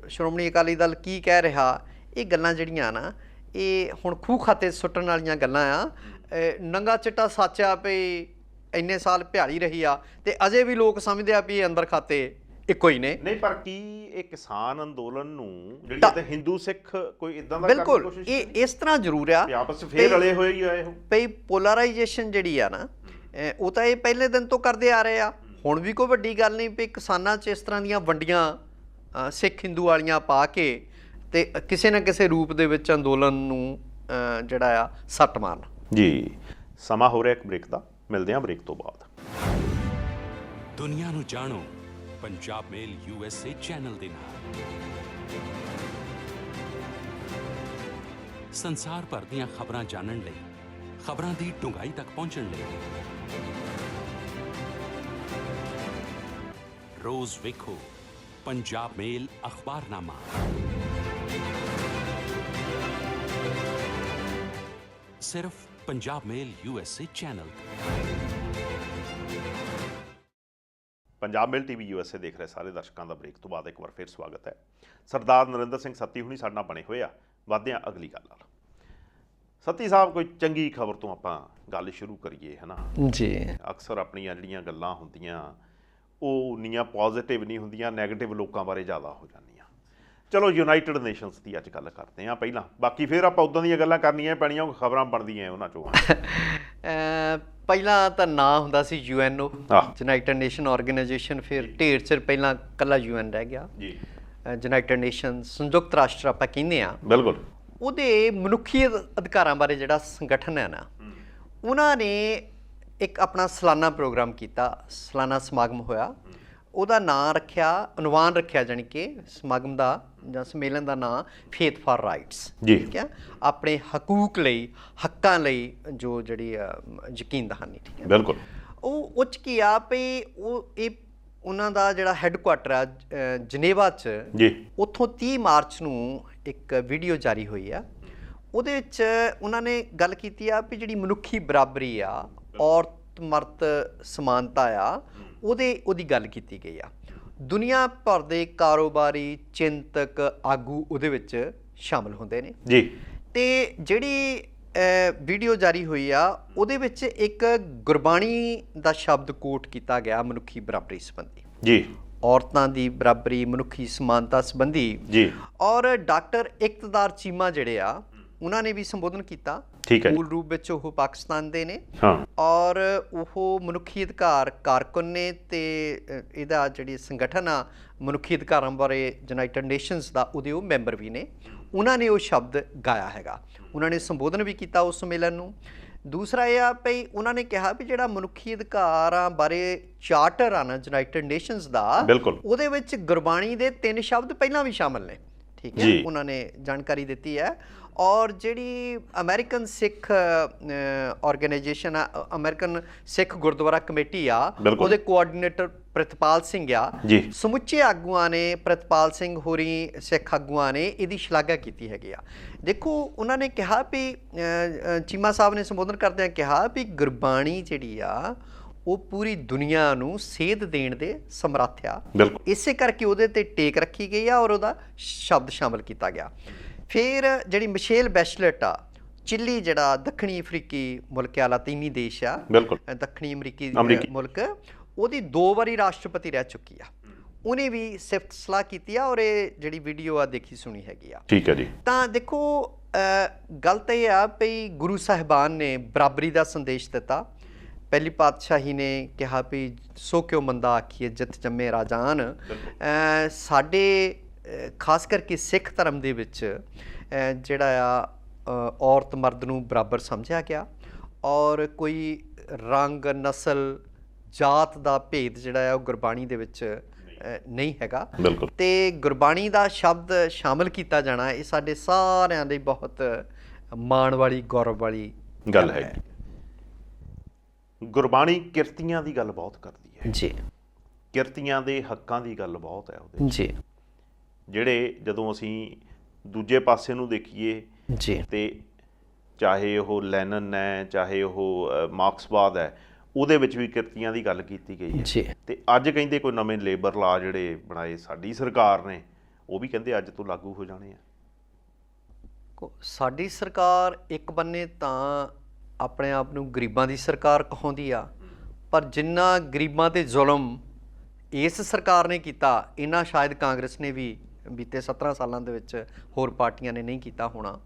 Speaker 2: ਸ਼੍ਰੋਮਣੀ ਅਕਾਲੀ ਦਲ ਕੀ ਕਹਿ ਰਿਹਾ, ਇਹ ਗੱਲਾਂ ਜਿਹੜੀਆਂ ਨਾ, ਇਹ ਹੁਣ ਖੂਹ ਖਾਤੇ ਸੁੱਟਣ ਵਾਲੀਆਂ ਗੱਲਾਂ ਆ। ਨੰਗਾ ਚਿੱਟਾ ਸੱਚ ਆ ਵੀ ਇੰਨੇ ਸਾਲ ਭਿਆਲੀ ਰਹੀ ਆ, ਤੇ ਅਜੇ ਵੀ ਲੋਕ ਸਮਝਦੇ ਆ ਵੀ ਇਹ ਅੰਦਰ ਖਾਤੇ ਇੱਕੋ ਹੀ ਨੇ।
Speaker 1: ਨਹੀਂ, ਪਰ ਕੀ ਇਹ ਕਿਸਾਨ ਅੰਦੋਲਨ ਨੂੰ ਜਿਹੜੀ ਤੇ ਹਿੰਦੂ ਸਿੱਖ ਕੋਈ ਇਦਾਂ ਦਾ ਕਰਨ ਦੀ ਕੋਸ਼ਿਸ਼?
Speaker 2: ਬਿਲਕੁਲ, ਇਹ ਇਸ ਤਰ੍ਹਾਂ ਜ਼ਰੂਰ ਆ
Speaker 1: ਆਪਸ ਵਿੱਚ ਫੇਰ ਰਲੇ ਹੋਏ ਹੀ ਆਏ ਹੋ
Speaker 2: ਭਈ ਪੋਲਰਾਈਜੇਸ਼ਨ ਜਿਹੜੀ ਆ ਨਾ, ਉਹ ਤਾਂ ਇਹ ਪਹਿਲੇ ਦਿਨ ਤੋਂ ਕਰਦੇ ਆ ਰਹੇ ਆ। ਹੁਣ ਵੀ ਕੋਈ ਵੱਡੀ ਗੱਲ ਨਹੀਂ ਵੀ ਕਿਸਾਨਾਂ 'ਚ ਇਸ ਤਰ੍ਹਾਂ ਦੀਆਂ ਵੰਡੀਆਂ ਸਿੱਖ ਹਿੰਦੂ ਵਾਲੀਆਂ ਪਾ ਕੇ ਤੇ ਕਿਸੇ ਨਾ ਕਿਸੇ ਰੂਪ ਦੇ ਵਿੱਚ ਅੰਦੋਲਨ ਨੂੰ ਜਿਹੜਾ ਆ ਸੱਟ ਮਾਰਨਾ। ਜੀ,
Speaker 1: ਸਮਾਂ ਹੋ ਰਿਹਾ ਇੱਕ ਬ੍ਰੇਕ ਦਾ, ਮਿਲਦੇ ਹਾਂ ਬ੍ਰੇਕ ਤੋਂ ਬਾਅਦ।
Speaker 3: ਦੁਨੀਆ ਨੂੰ ਜਾਣੋ ਪੰਜਾਬ ਮੇਲ USA ਚੈਨਲ ਦੇ ਨਾਲ। ਸੰਸਾਰ ਭਰ ਦੀਆਂ ਖਬਰਾਂ ਜਾਣਨ ਲਈ, ਖਬਰਾਂ ਦੀ ਡੂੰਘਾਈ ਤੱਕ ਪਹੁੰਚਣ ਲਈ ਰੋਜ਼ ਵੇਖੋ ਪੰਜਾਬ ਮੇਲ ਅਖਬਾਰਨਾਮਾ। ਸਿਰਫ ਪੰਜਾਬ ਮੇਲ USA ਚੈਨਲ ਤੇ।
Speaker 1: ਪੰਜਾਬ ਮੇਲ TV USA ਦੇਖ ਰਹੇ ਸਾਰੇ ਦਰਸ਼ਕਾਂ ਦਾ ਬ੍ਰੇਕ ਤੋਂ ਬਾਅਦ ਇੱਕ ਵਾਰ ਫਿਰ ਸਵਾਗਤ ਹੈ। ਸਰਦਾਰ ਨਰਿੰਦਰ ਸਿੰਘ ਸੱਤੀ ਹੁਣੀ ਸਾਡੇ ਨਾਲ ਬਣੇ ਹੋਏ ਆ। ਵੱਧਦੇ ਹਾਂ ਅਗਲੀ ਗੱਲ ਨਾਲ। ਸੱਤੀ ਸਾਹਿਬ, ਕੋਈ ਚੰਗੀ ਖਬਰ ਤੋਂ ਆਪਾਂ ਗੱਲ ਸ਼ੁਰੂ ਕਰੀਏ, ਹੈ ਨਾ
Speaker 2: ਜੀ।
Speaker 1: ਅਕਸਰ ਆਪਣੀਆਂ ਜਿਹੜੀਆਂ ਗੱਲਾਂ ਹੁੰਦੀਆਂ ਉਹ ਉਨੀਆਂ ਪੋਜ਼ੀਟਿਵ ਨਹੀਂ ਹੁੰਦੀਆਂ, ਨੈਗੇਟਿਵ ਲੋਕਾਂ ਬਾਰੇ ਜ਼ਿਆਦਾ ਹੋ ਜਾਂਦੀਆਂ। ਚਲੋ ਯੂਨਾਈਟਿਡ ਨੇਸ਼ਨਸ ਦੀ ਅੱਜ ਗੱਲ ਕਰਦੇ ਹਾਂ ਪਹਿਲਾਂ, ਬਾਕੀ ਫਿਰ ਆਪਾਂ ਉੱਦਾਂ ਦੀਆਂ ਗੱਲਾਂ ਕਰਨੀਆਂ ਪੈਣੀਆਂ, ਉਹ ਖਬਰਾਂ ਬਣਦੀਆਂ ਉਹਨਾਂ 'ਚੋਂ।
Speaker 2: ਪਹਿਲਾਂ ਤਾਂ ਨਾਂ ਹੁੰਦਾ ਸੀ UNO, ਯੂਨਾਈਟਿਡ ਨੇਸ਼ਨ ਆਰਗੇਨਾਈਜੇਸ਼ਨ। ਫਿਰ ਢੇਰ ਚਿਰ ਪਹਿਲਾਂ ਇਕੱਲਾ UN ਰਹਿ ਗਿਆ ਜੀ। ਯੂਨਾਈਟਿਡ ਨੇਸ਼ਨ, ਸੰਯੁਕਤ ਰਾਸ਼ਟਰ ਆਪਾਂ ਕਹਿੰਦੇ ਆ।
Speaker 1: ਬਿਲਕੁਲ।
Speaker 2: ਉਹਦੇ ਮਨੁੱਖੀ ਅਧਿਕਾਰਾਂ ਬਾਰੇ ਜਿਹੜਾ ਸੰਗਠਨ ਹੈ ਨਾ, ਉਹਨਾਂ ਨੇ ਇੱਕ ਆਪਣਾ ਸਾਲਾਨਾ ਪ੍ਰੋਗਰਾਮ ਕੀਤਾ, ਸਾਲਾਨਾ ਸਮਾਗਮ ਹੋਇਆ। ਉਹਦਾ ਨਾਂ ਰੱਖਿਆ, ਅਨੁਮਾਨ ਰੱਖਿਆ ਜਾਣੀ ਕਿ ਸਮਾਗਮ ਦਾ ਜਾਂ ਸੰਮੇਲਨ ਦਾ ਨਾਂ ਫੇਥ ਫਾਰ ਰਾਈਟਸ। ਠੀਕ ਹੈ, ਆਪਣੇ ਹਕੂਕ ਲਈ, ਹੱਕਾਂ ਲਈ ਜੋ ਜਿਹੜੀ ਯਕੀਨ ਦਹਾਨੀ। ਠੀਕ ਹੈ,
Speaker 1: ਬਿਲਕੁਲ।
Speaker 2: ਉਹ 'ਚ ਕੀ ਆ ਵੀ ਇਹ ਉਹਨਾਂ ਦਾ ਜਿਹੜਾ ਹੈੱਡਕੁਆਟਰ ਆ ਜਨੇਵਾ 'ਚ, ਉੱਥੋਂ 30 ਮਾਰਚ ਨੂੰ ਇੱਕ ਵੀਡੀਓ ਜਾਰੀ ਹੋਈ ਆ। ਉਹਦੇ ਵਿੱਚ ਉਹਨਾਂ ਨੇ ਗੱਲ ਕੀਤੀ ਆ ਵੀ ਜਿਹੜੀ ਮਨੁੱਖੀ ਬਰਾਬਰੀ ਆ, ਔਰਤ ਮਰਦ ਸਮਾਨਤਾ ਆ, ਉਹਦੀ ਗੱਲ ਕੀਤੀ ਗਈ ਆ। ਦੁਨੀਆ ਭਰ ਦੇ ਕਾਰੋਬਾਰੀ, ਚਿੰਤਕ, ਆਗੂ ਉਹਦੇ ਵਿੱਚ ਸ਼ਾਮਲ ਹੁੰਦੇ ਨੇ ਜੀ। ਤੇ ਜਿਹੜੀ ਵੀਡੀਓ ਜਾਰੀ ਹੋਈ ਆ ਉਹਦੇ ਵਿੱਚ ਇੱਕ ਗੁਰਬਾਣੀ ਦਾ ਸ਼ਬਦ ਕੋਟ ਕੀਤਾ ਗਿਆ ਮਨੁੱਖੀ ਬਰਾਬਰੀ ਸੰਬੰਧੀ ਜੀ, ਔਰਤਾਂ ਦੀ ਬਰਾਬਰੀ, ਮਨੁੱਖੀ ਸਮਾਨਤਾ ਸੰਬੰਧੀ ਜੀ। ਔਰ ਡਾਕਟਰ ਇਕਤਦਾਰ ਚੀਮਾ ਜਿਹੜੇ ਆ ਉਹਨਾਂ ਨੇ ਵੀ ਸੰਬੋਧਨ ਕੀਤਾ। ਮੂਲ ਰੂਪ ਵਿੱਚ ਉਹ ਪਾਕਿਸਤਾਨ ਦੇ ਨੇ ਔਰ ਉਹ ਮਨੁੱਖੀ ਅਧਿਕਾਰ ਕਾਰਕੁਨ ਨੇ ਤੇ ਇਹਦਾ ਜਿਹੜੀ ਸੰਗਠਨ ਆ ਮਨੁੱਖੀ ਅਧਿਕਾਰਾਂ ਬਾਰੇ ਯੂਨਾਈਟਿਡ ਨੇਸ਼ਨਸ ਦਾ, ਉਹਦੇ ਉਹ ਮੈਂਬਰ ਵੀ ਨੇ। ਉਹਨਾਂ ਨੇ ਉਹ ਸ਼ਬਦ ਗਾਇਆ ਹੈਗਾ, ਉਹਨਾਂ ਨੇ ਸੰਬੋਧਨ ਵੀ ਕੀਤਾ ਉਸ ਸੰਮੇਲਨ ਨੂੰ। ਦੂਸਰਾ ਇਹ ਆ ਵੀ ਉਹਨਾਂ ਨੇ ਕਿਹਾ ਵੀ ਜਿਹੜਾ ਮਨੁੱਖੀ ਅਧਿਕਾਰਾਂ ਬਾਰੇ ਚਾਰਟਰ ਆ ਨਾ ਯੂਨਾਈਟਿਡ ਨੇਸ਼ਨਸ ਦਾ, ਉਹਦੇ ਵਿੱਚ ਗੁਰਬਾਣੀ ਦੇ 3 ਸ਼ਬਦ ਪਹਿਲਾਂ ਵੀ ਸ਼ਾਮਲ ਨੇ। ਠੀਕ ਹੈ, ਉਹਨਾਂ ਨੇ ਜਾਣਕਾਰੀ ਦਿੱਤੀ ਹੈ। ਔਰ ਜਿਹੜੀ ਅਮਰੀਕਨ ਸਿੱਖ ਆਰਗੇਨਾਈਜੇਸ਼ਨ ਆ, ਅਮਰੀਕਨ ਸਿੱਖ ਗੁਰਦੁਆਰਾ ਕਮੇਟੀ ਆ, ਉਹਦੇ ਕੋਆਰਡੀਨੇਟਰ ਪ੍ਰਿਤਪਾਲ ਸਿੰਘ ਆ, ਸਮੁੱਚੇ ਆਗੂਆਂ ਨੇ, ਪ੍ਰਿਤਪਾਲ ਸਿੰਘ ਹੋਰੀ ਸਿੱਖ ਆਗੂਆਂ ਨੇ ਇਹਦੀ ਸ਼ਲਾਘਾ ਕੀਤੀ ਹੈਗੀ ਆ। ਦੇਖੋ ਉਹਨਾਂ ਨੇ ਕਿਹਾ ਵੀ ਚੀਮਾ ਸਾਹਿਬ ਨੇ ਸੰਬੋਧਨ ਕਰਦਿਆਂ ਕਿਹਾ ਵੀ ਗੁਰਬਾਣੀ ਜਿਹੜੀ ਆ ਉਹ ਪੂਰੀ ਦੁਨੀਆ ਨੂੰ ਸੇਧ ਦੇਣ ਦੇ ਸਮਰੱਥ ਆ, ਇਸੇ ਕਰਕੇ ਉਹਦੇ ਤੇ ਟੇਕ ਰੱਖੀ ਗਈ ਆ ਔਰ ਉਹਦਾ ਸ਼ਬਦ ਸ਼ਾਮਲ ਕੀਤਾ ਗਿਆ। ਫਿਰ ਜਿਹੜੀ ਮਿਸ਼ੇਲ ਬੈਚਲਟ ਆ, ਚਿਲੀ ਜਿਹੜਾ ਦੱਖਣੀ ਅਫਰੀਕੀ ਮੁਲਕ ਆ, ਲਾਤੀਨੀ ਦੇਸ਼ ਆ, ਦੱਖਣੀ ਅਮਰੀਕੀ ਮੁਲਕ, ਉਹਦੀ 2 ਵਾਰੀ ਰਾਸ਼ਟਰਪਤੀ ਰਹਿ ਚੁੱਕੀ ਆ। ਉਹਨੇ ਵੀ ਸਿਫਤ ਸਲਾਹ ਕੀਤੀ ਆ ਔਰ ਇਹ ਜਿਹੜੀ ਵੀਡੀਓ ਆ ਦੇਖੀ ਸੁਣੀ ਹੈਗੀ ਆ। ਠੀਕ ਹੈ ਜੀ। ਤਾਂ ਦੇਖੋ ਗੱਲ ਤਾਂ ਇਹ ਆ ਵੀ ਗੁਰੂ ਸਾਹਿਬਾਨ ਨੇ ਬਰਾਬਰੀ ਦਾ ਸੰਦੇਸ਼ ਦਿੱਤਾ। ਪਹਿਲੀ ਪਾਤਸ਼ਾਹੀ ਨੇ ਕਿਹਾ ਵੀ ਸੋ ਕਿਉ ਮੰਦਾ ਆਖੀਏ ਜਿਤ ਜੰਮੇ ਰਾਜਾਨ। ਸਾਡੇ ਖਾਸ ਕਰਕੇ ਸਿੱਖ ਧਰਮ ਦੇ ਵਿੱਚ ਜਿਹੜਾ ਆ ਔਰਤ ਮਰਦ ਨੂੰ ਬਰਾਬਰ ਸਮਝਿਆ ਗਿਆ ਔਰ ਕੋਈ ਰੰਗ, ਨਸਲ, ਜਾਤ ਦਾ ਭੇਦ ਜਿਹੜਾ ਆ ਉਹ ਗੁਰਬਾਣੀ ਦੇ ਵਿੱਚ ਨਹੀਂ ਹੈਗਾ। ਤੇ ਗੁਰਬਾਣੀ ਦਾ ਸ਼ਬਦ ਸ਼ਾਮਲ ਕੀਤਾ ਜਾਣਾ ਇਹ ਸਾਡੇ ਸਾਰਿਆਂ ਲਈ ਬਹੁਤ ਮਾਣ ਵਾਲੀ, ਗੌਰਵ ਵਾਲੀ ਗੱਲ ਹੈ।
Speaker 1: ਗੁਰਬਾਣੀ ਕਿਰਤੀਆਂ ਦੀ ਗੱਲ ਬਹੁਤ ਕਰਦੀ ਹੈ ਜੀ, ਕਿਰਤੀਆਂ ਦੇ ਹੱਕਾਂ ਦੀ ਗੱਲ ਬਹੁਤ ਹੈ ਉਹਦੇ ਜੀ। ਜਿਹੜੇ ਜਦੋਂ ਅਸੀਂ ਦੂਜੇ ਪਾਸੇ ਨੂੰ ਦੇਖੀਏ ਜੀ, ਤੇ ਚਾਹੇ ਉਹ ਲੈਨਨ ਹੈ, ਚਾਹੇ ਉਹ ਮਾਰਕਸਵਾਦ ਹੈ, ਉਹਦੇ ਵਿੱਚ ਵੀ ਕਿਰਤੀਆਂ ਦੀ ਗੱਲ ਕੀਤੀ ਗਈ ਹੈ ਜੀ। ਤੇ ਅੱਜ ਕਹਿੰਦੇ ਕੋਈ ਨਵੇਂ ਲੇਬਰ ਲਾ ਜਿਹੜੇ ਬਣਾਏ ਸਾਡੀ ਸਰਕਾਰ ਨੇ, ਉਹ ਵੀ ਕਹਿੰਦੇ ਅੱਜ ਤੋਂ ਲਾਗੂ ਹੋ ਜਾਣੇ ਆ।
Speaker 2: ਸਾਡੀ ਸਰਕਾਰ ਇੱਕ ਬੰਨੇ ਤਾਂ ਆਪਣੇ ਆਪ ਨੂੰ ਗਰੀਬਾਂ ਦੀ ਸਰਕਾਰ ਕਹਾਉਂਦੀ ਆ, ਪਰ ਜਿੰਨਾ ਗਰੀਬਾਂ 'ਤੇ ਜ਼ੁਲਮ ਇਸ ਸਰਕਾਰ ਨੇ ਕੀਤਾ, ਇੰਨਾ ਸ਼ਾਇਦ ਕਾਂਗਰਸ ਨੇ ਵੀ ਬੀਤੇ 17 ਸਾਲਾਂ ਦੇ ਵਿੱਚ ਹੋਰ ਪਾਰਟੀਆਂ ਨੇ ਨਹੀਂ ਕੀਤਾ ਹੋਣਾ।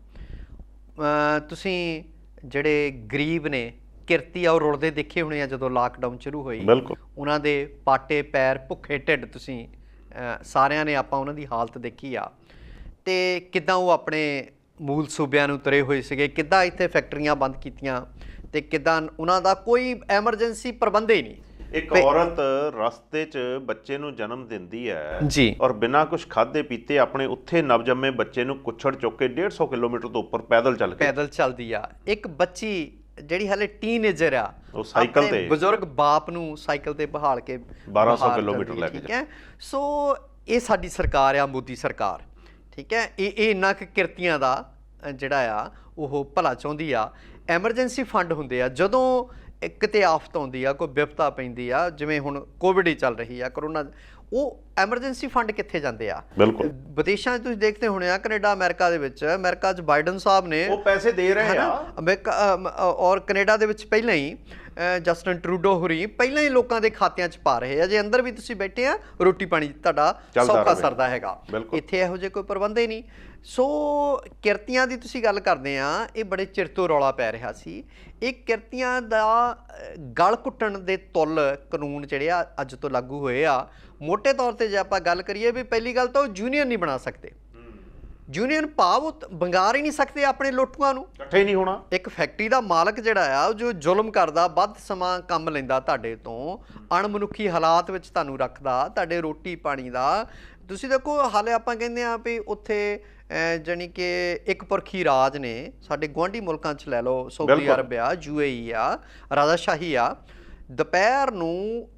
Speaker 2: ਤੁਸੀਂ ਜਿਹੜੇ ਗਰੀਬ ਨੇ, ਕਿਰਤੀ ਆ, ਉਹ ਰੁਲਦੇ ਦੇਖੇ ਹੋਣੇ ਆ ਜਦੋਂ ਲਾਕਡਾਊਨ ਸ਼ੁਰੂ ਹੋਈ, ਉਹਨਾਂ ਦੇ ਪਾਟੇ ਪੈਰ, ਭੁੱਖੇ ਢਿੱਡ, ਤੁਸੀਂ ਸਾਰਿਆਂ ਨੇ ਆਪਾਂ ਉਹਨਾਂ ਦੀ ਹਾਲਤ ਦੇਖੀ ਆ। ਤੇ ਕਿੱਦਾਂ ਉਹ ਆਪਣੇ ਮੂਲ ਸੂਬਿਆਂ ਨੂੰ ਤੁਰੇ ਹੋਏ ਸੀਗੇ, ਕਿੱਦਾਂ ਇੱਥੇ ਫੈਕਟਰੀਆਂ ਬੰਦ ਕੀਤੀਆਂ ਤੇ ਕਿੱਦਾਂ ਉਹਨਾਂ ਦਾ ਕੋਈ ਐਮਰਜੈਂਸੀ ਪ੍ਰਬੰਧ ਹੀ ਨਹੀਂ।
Speaker 1: ਇੱਕ ਔਰਤ ਰਸਤੇ 'ਚ ਬੱਚੇ ਨੂੰ ਜਨਮ ਦਿੰਦੀ ਹੈ ਜੀ, ਔਰ ਬਿਨਾਂ ਕੁਝ ਖਾਧੇ ਪੀਤੇ ਆਪਣੇ ਉੱਥੇ ਨਵਜੰਮੇ ਬੱਚੇ ਨੂੰ ਕੁੱਛੜ ਚੁੱਕ ਕੇ 150 ਕਿਲੋਮੀਟਰ ਤੋਂ ਉੱਪਰ ਪੈਦਲ
Speaker 2: ਚੱਲਦੀ ਆ। ਇੱਕ ਬੱਚੀ ਜਿਹੜੀ ਹਾਲੇ ਟੀਨੇਜਰ ਆ,
Speaker 1: ਉਹ ਸਾਈਕਲ ਤੇ
Speaker 2: ਬਜ਼ੁਰਗ ਬਾਪ ਨੂੰ ਸਾਈਕਲ ਤੇ ਬਹਾਲ ਕੇ
Speaker 1: 1200 ਕਿਲੋਮੀਟਰ ਲੈ ਕੇ
Speaker 2: ਠੀਕ ਹੈ। ਸੋ ਇਹ ਸਾਡੀ ਸਰਕਾਰ ਆ, ਮੋਦੀ ਸਰਕਾਰ। ਠੀਕ ਹੈ, ਇਹ ਇੰਨਾ ਕੁ ਕਿਰਤੀਆਂ ਦਾ ਜਿਹੜਾ ਆ ਉਹ ਭਲਾ ਚਾਹੁੰਦੀ ਆ। ਐਮਰਜੈਂਸੀ ਫੰਡ ਹੁੰਦੇ ਆ ਜਦੋਂ ਕਿਤੇ ਆਫਤ ਆਉਂਦੀ ਆ, ਕੋਈ ਵਿਪਤਾ ਪੈਂਦੀ ਆ, ਜਿਵੇਂ ਹੁਣ ਕੋਵਿਡ ਹੀ ਚੱਲ ਰਹੀ ਆ, ਕਰੋਨਾ, ਉਹ ਐਮਰਜੈਂਸੀ ਫੰਡ ਕਿੱਥੇ ਜਾਂਦੇ ਆ? ਵਿਦੇਸ਼ਾਂ 'ਚ ਤੁਸੀਂ ਦੇਖਦੇ ਹੋਣੇ ਆ, ਕੈਨੇਡਾ, ਅਮਰੀਕਾ ਦੇ ਵਿੱਚ, ਅਮਰੀਕਾ 'ਚ ਬਾਈਡਨ ਸਾਹਿਬ ਨੇ
Speaker 1: ਉਹ ਪੈਸੇ ਦੇ ਰਹੇ ਆ।
Speaker 2: ਔਰ ਕੈਨੇਡਾ ਦੇ ਵਿੱਚ ਪਹਿਲਾਂ ਹੀ ਜਸਟਿਨ ਟਰੂਡੋ ਹੋਰੀ ਪਹਿਲਾਂ ਹੀ ਲੋਕਾਂ ਦੇ ਖਾਤਿਆਂ 'ਚ ਪਾ ਰਹੇ ਆ। ਜੇ ਅੰਦਰ ਵੀ ਤੁਸੀਂ ਬੈਠੇ ਆ, ਰੋਟੀ ਪਾਣੀ ਤੁਹਾਡਾ ਸੌਖਾ ਸਰਦਾ ਹੈਗਾ। ਇੱਥੇ ਇਹੋ ਜਿਹੇ ਕੋਈ ਪ੍ਰਬੰਧ ਹੀ ਨਹੀਂ। ਸੋ ਕਿਰਤੀਆਂ ਦੀ ਤੁਸੀਂ ਗੱਲ ਕਰਦੇ ਆ, ਇਹ ਬੜੇ ਚਿਰ ਤੋਂ ਰੌਲਾ ਪੈ ਰਿਹਾ ਸੀ। ਇਹ ਕਿਰਤੀਆਂ ਦਾ ਗਲ ਘੁੱਟਣ ਦੇ ਤੁੱਲ ਕਾਨੂੰਨ ਜਿਹੜੇ ਆ ਅੱਜ ਤੋਂ ਲਾਗੂ ਹੋਏ ਆ। ਮੋਟੇ ਤੌਰ 'ਤੇ ਜੇ ਆਪਾਂ ਗੱਲ ਕਰੀਏ ਵੀ ਪਹਿਲੀ ਗੱਲ ਤਾਂ ਉਹ ਯੂਨੀਅਨ ਨਹੀਂ ਬਣਾ ਸਕਦੇ। ਯੂਨੀਅਨ ਭਾਵ ਉਹ ਵੰਗਾਰ ਹੀ ਨਹੀਂ ਸਕਦੇ ਆਪਣੇ ਲੋਟੂਆਂ ਨੂੰ,
Speaker 1: ਇਕੱਠੇ ਨਹੀਂ ਹੋਣਾ।
Speaker 2: ਇੱਕ ਫੈਕਟਰੀ ਦਾ ਮਾਲਕ ਜਿਹੜਾ ਆ ਜੋ ਜ਼ੁਲਮ ਕਰਦਾ, ਵੱਧ ਸਮਾਂ ਕੰਮ ਲੈਂਦਾ ਤੁਹਾਡੇ ਤੋਂ, ਅਣਮਨੁੱਖੀ ਹਾਲਾਤ ਵਿੱਚ ਤੁਹਾਨੂੰ ਰੱਖਦਾ, ਤੁਹਾਡੇ ਰੋਟੀ ਪਾਣੀ ਦਾ। ਤੁਸੀਂ ਦੇਖੋ ਹਾਲੇ ਆਪਾਂ ਕਹਿੰਦੇ ਆ ਵੀ ਉੱਥੇ ਜਾਣੀ ਕਿ ਇੱਕ ਪੁਰਖੀ ਰਾਜ ਨੇ, ਸਾਡੇ ਗੁਆਂਢੀ ਮੁਲਕਾਂ 'ਚ ਲੈ ਲਓ, ਸਾਊਦੀ ਅਰਬ ਆ, UAE ਆ, ਰਾਜਾਸ਼ਾਹੀ ਆ, ਦੁਪਹਿਰ ਨੂੰ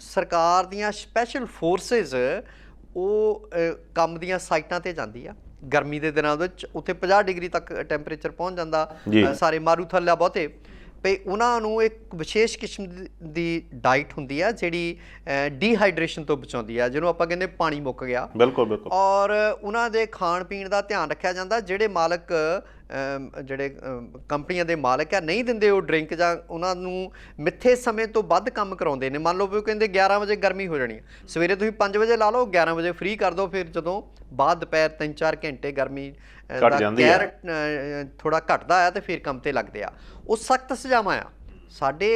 Speaker 2: ਸਰਕਾਰ ਦੀਆਂ ਸਪੈਸ਼ਲ ਫੋਰਸਿਸ ਉਹ ਕੰਮ ਦੀਆਂ ਸਾਈਟਾਂ 'ਤੇ ਜਾਂਦੀ ਆ। ਗਰਮੀ ਦੇ ਦਿਨਾਂ ਵਿੱਚ ਉੱਥੇ 50 ਡਿਗਰੀ ਤੱਕ ਟੈਂਪਰੇਚਰ ਪਹੁੰਚ ਜਾਂਦਾ, ਸਾਰੇ ਮਾਰੂਥਲ ਆ ਬਹੁਤੇ, ਵੀ ਉਹਨਾਂ ਨੂੰ ਇੱਕ ਵਿਸ਼ੇਸ਼ ਕਿਸਮ ਦੀ ਡਾਈਟ ਹੁੰਦੀ ਆ ਜਿਹੜੀ ਡੀਹਾਈਡਰੇਸ਼ਨ ਤੋਂ ਬਚਾਉਂਦੀ ਆ, ਜਿਹਨੂੰ ਆਪਾਂ ਕਹਿੰਦੇ ਪਾਣੀ ਮੁੱਕ ਗਿਆ।
Speaker 1: ਬਿਲਕੁਲ ਬਿਲਕੁਲ।
Speaker 2: ਔਰ ਉਹਨਾਂ ਦੇ ਖਾਣ ਪੀਣ ਦਾ ਧਿਆਨ ਰੱਖਿਆ ਜਾਂਦਾ। ਜਿਹੜੇ ਮਾਲਕ ਜਿਹੜੇ ਕੰਪਨੀਆਂ ਦੇ ਮਾਲਕ ਆ ਨਹੀਂ ਦਿੰਦੇ ਉਹ ਡਰਿੰਕ, ਜਾਂ ਉਹਨਾਂ ਨੂੰ ਮਿੱਥੇ ਸਮੇਂ ਤੋਂ ਵੱਧ ਕੰਮ ਕਰਾਉਂਦੇ ਨੇ। ਮੰਨ ਲਓ ਵੀ ਉਹ ਕਹਿੰਦੇ 11 ਵਜੇ ਗਰਮੀ ਹੋ ਜਾਣੀ, ਸਵੇਰੇ ਤੁਸੀਂ 5 ਵਜੇ ਲਾ ਲਓ, 11 ਵਜੇ ਫ੍ਰੀ ਕਰ ਦਿਓ, ਫਿਰ ਜਦੋਂ ਬਾਅਦ ਦੁਪਹਿਰ 3-4 ਘੰਟੇ ਗਰਮੀ ਦਾ ਕਹਿਰ ਥੋੜਾ ਘਟਦਾ ਆ ਤੇ ਫਿਰ ਕੰਮ ਤੇ ਲੱਗਦੇ ਆ। ਉਹ ਸਖਤ ਸਜ਼ਾਵਾਂ ਆ। ਸਾਡੇ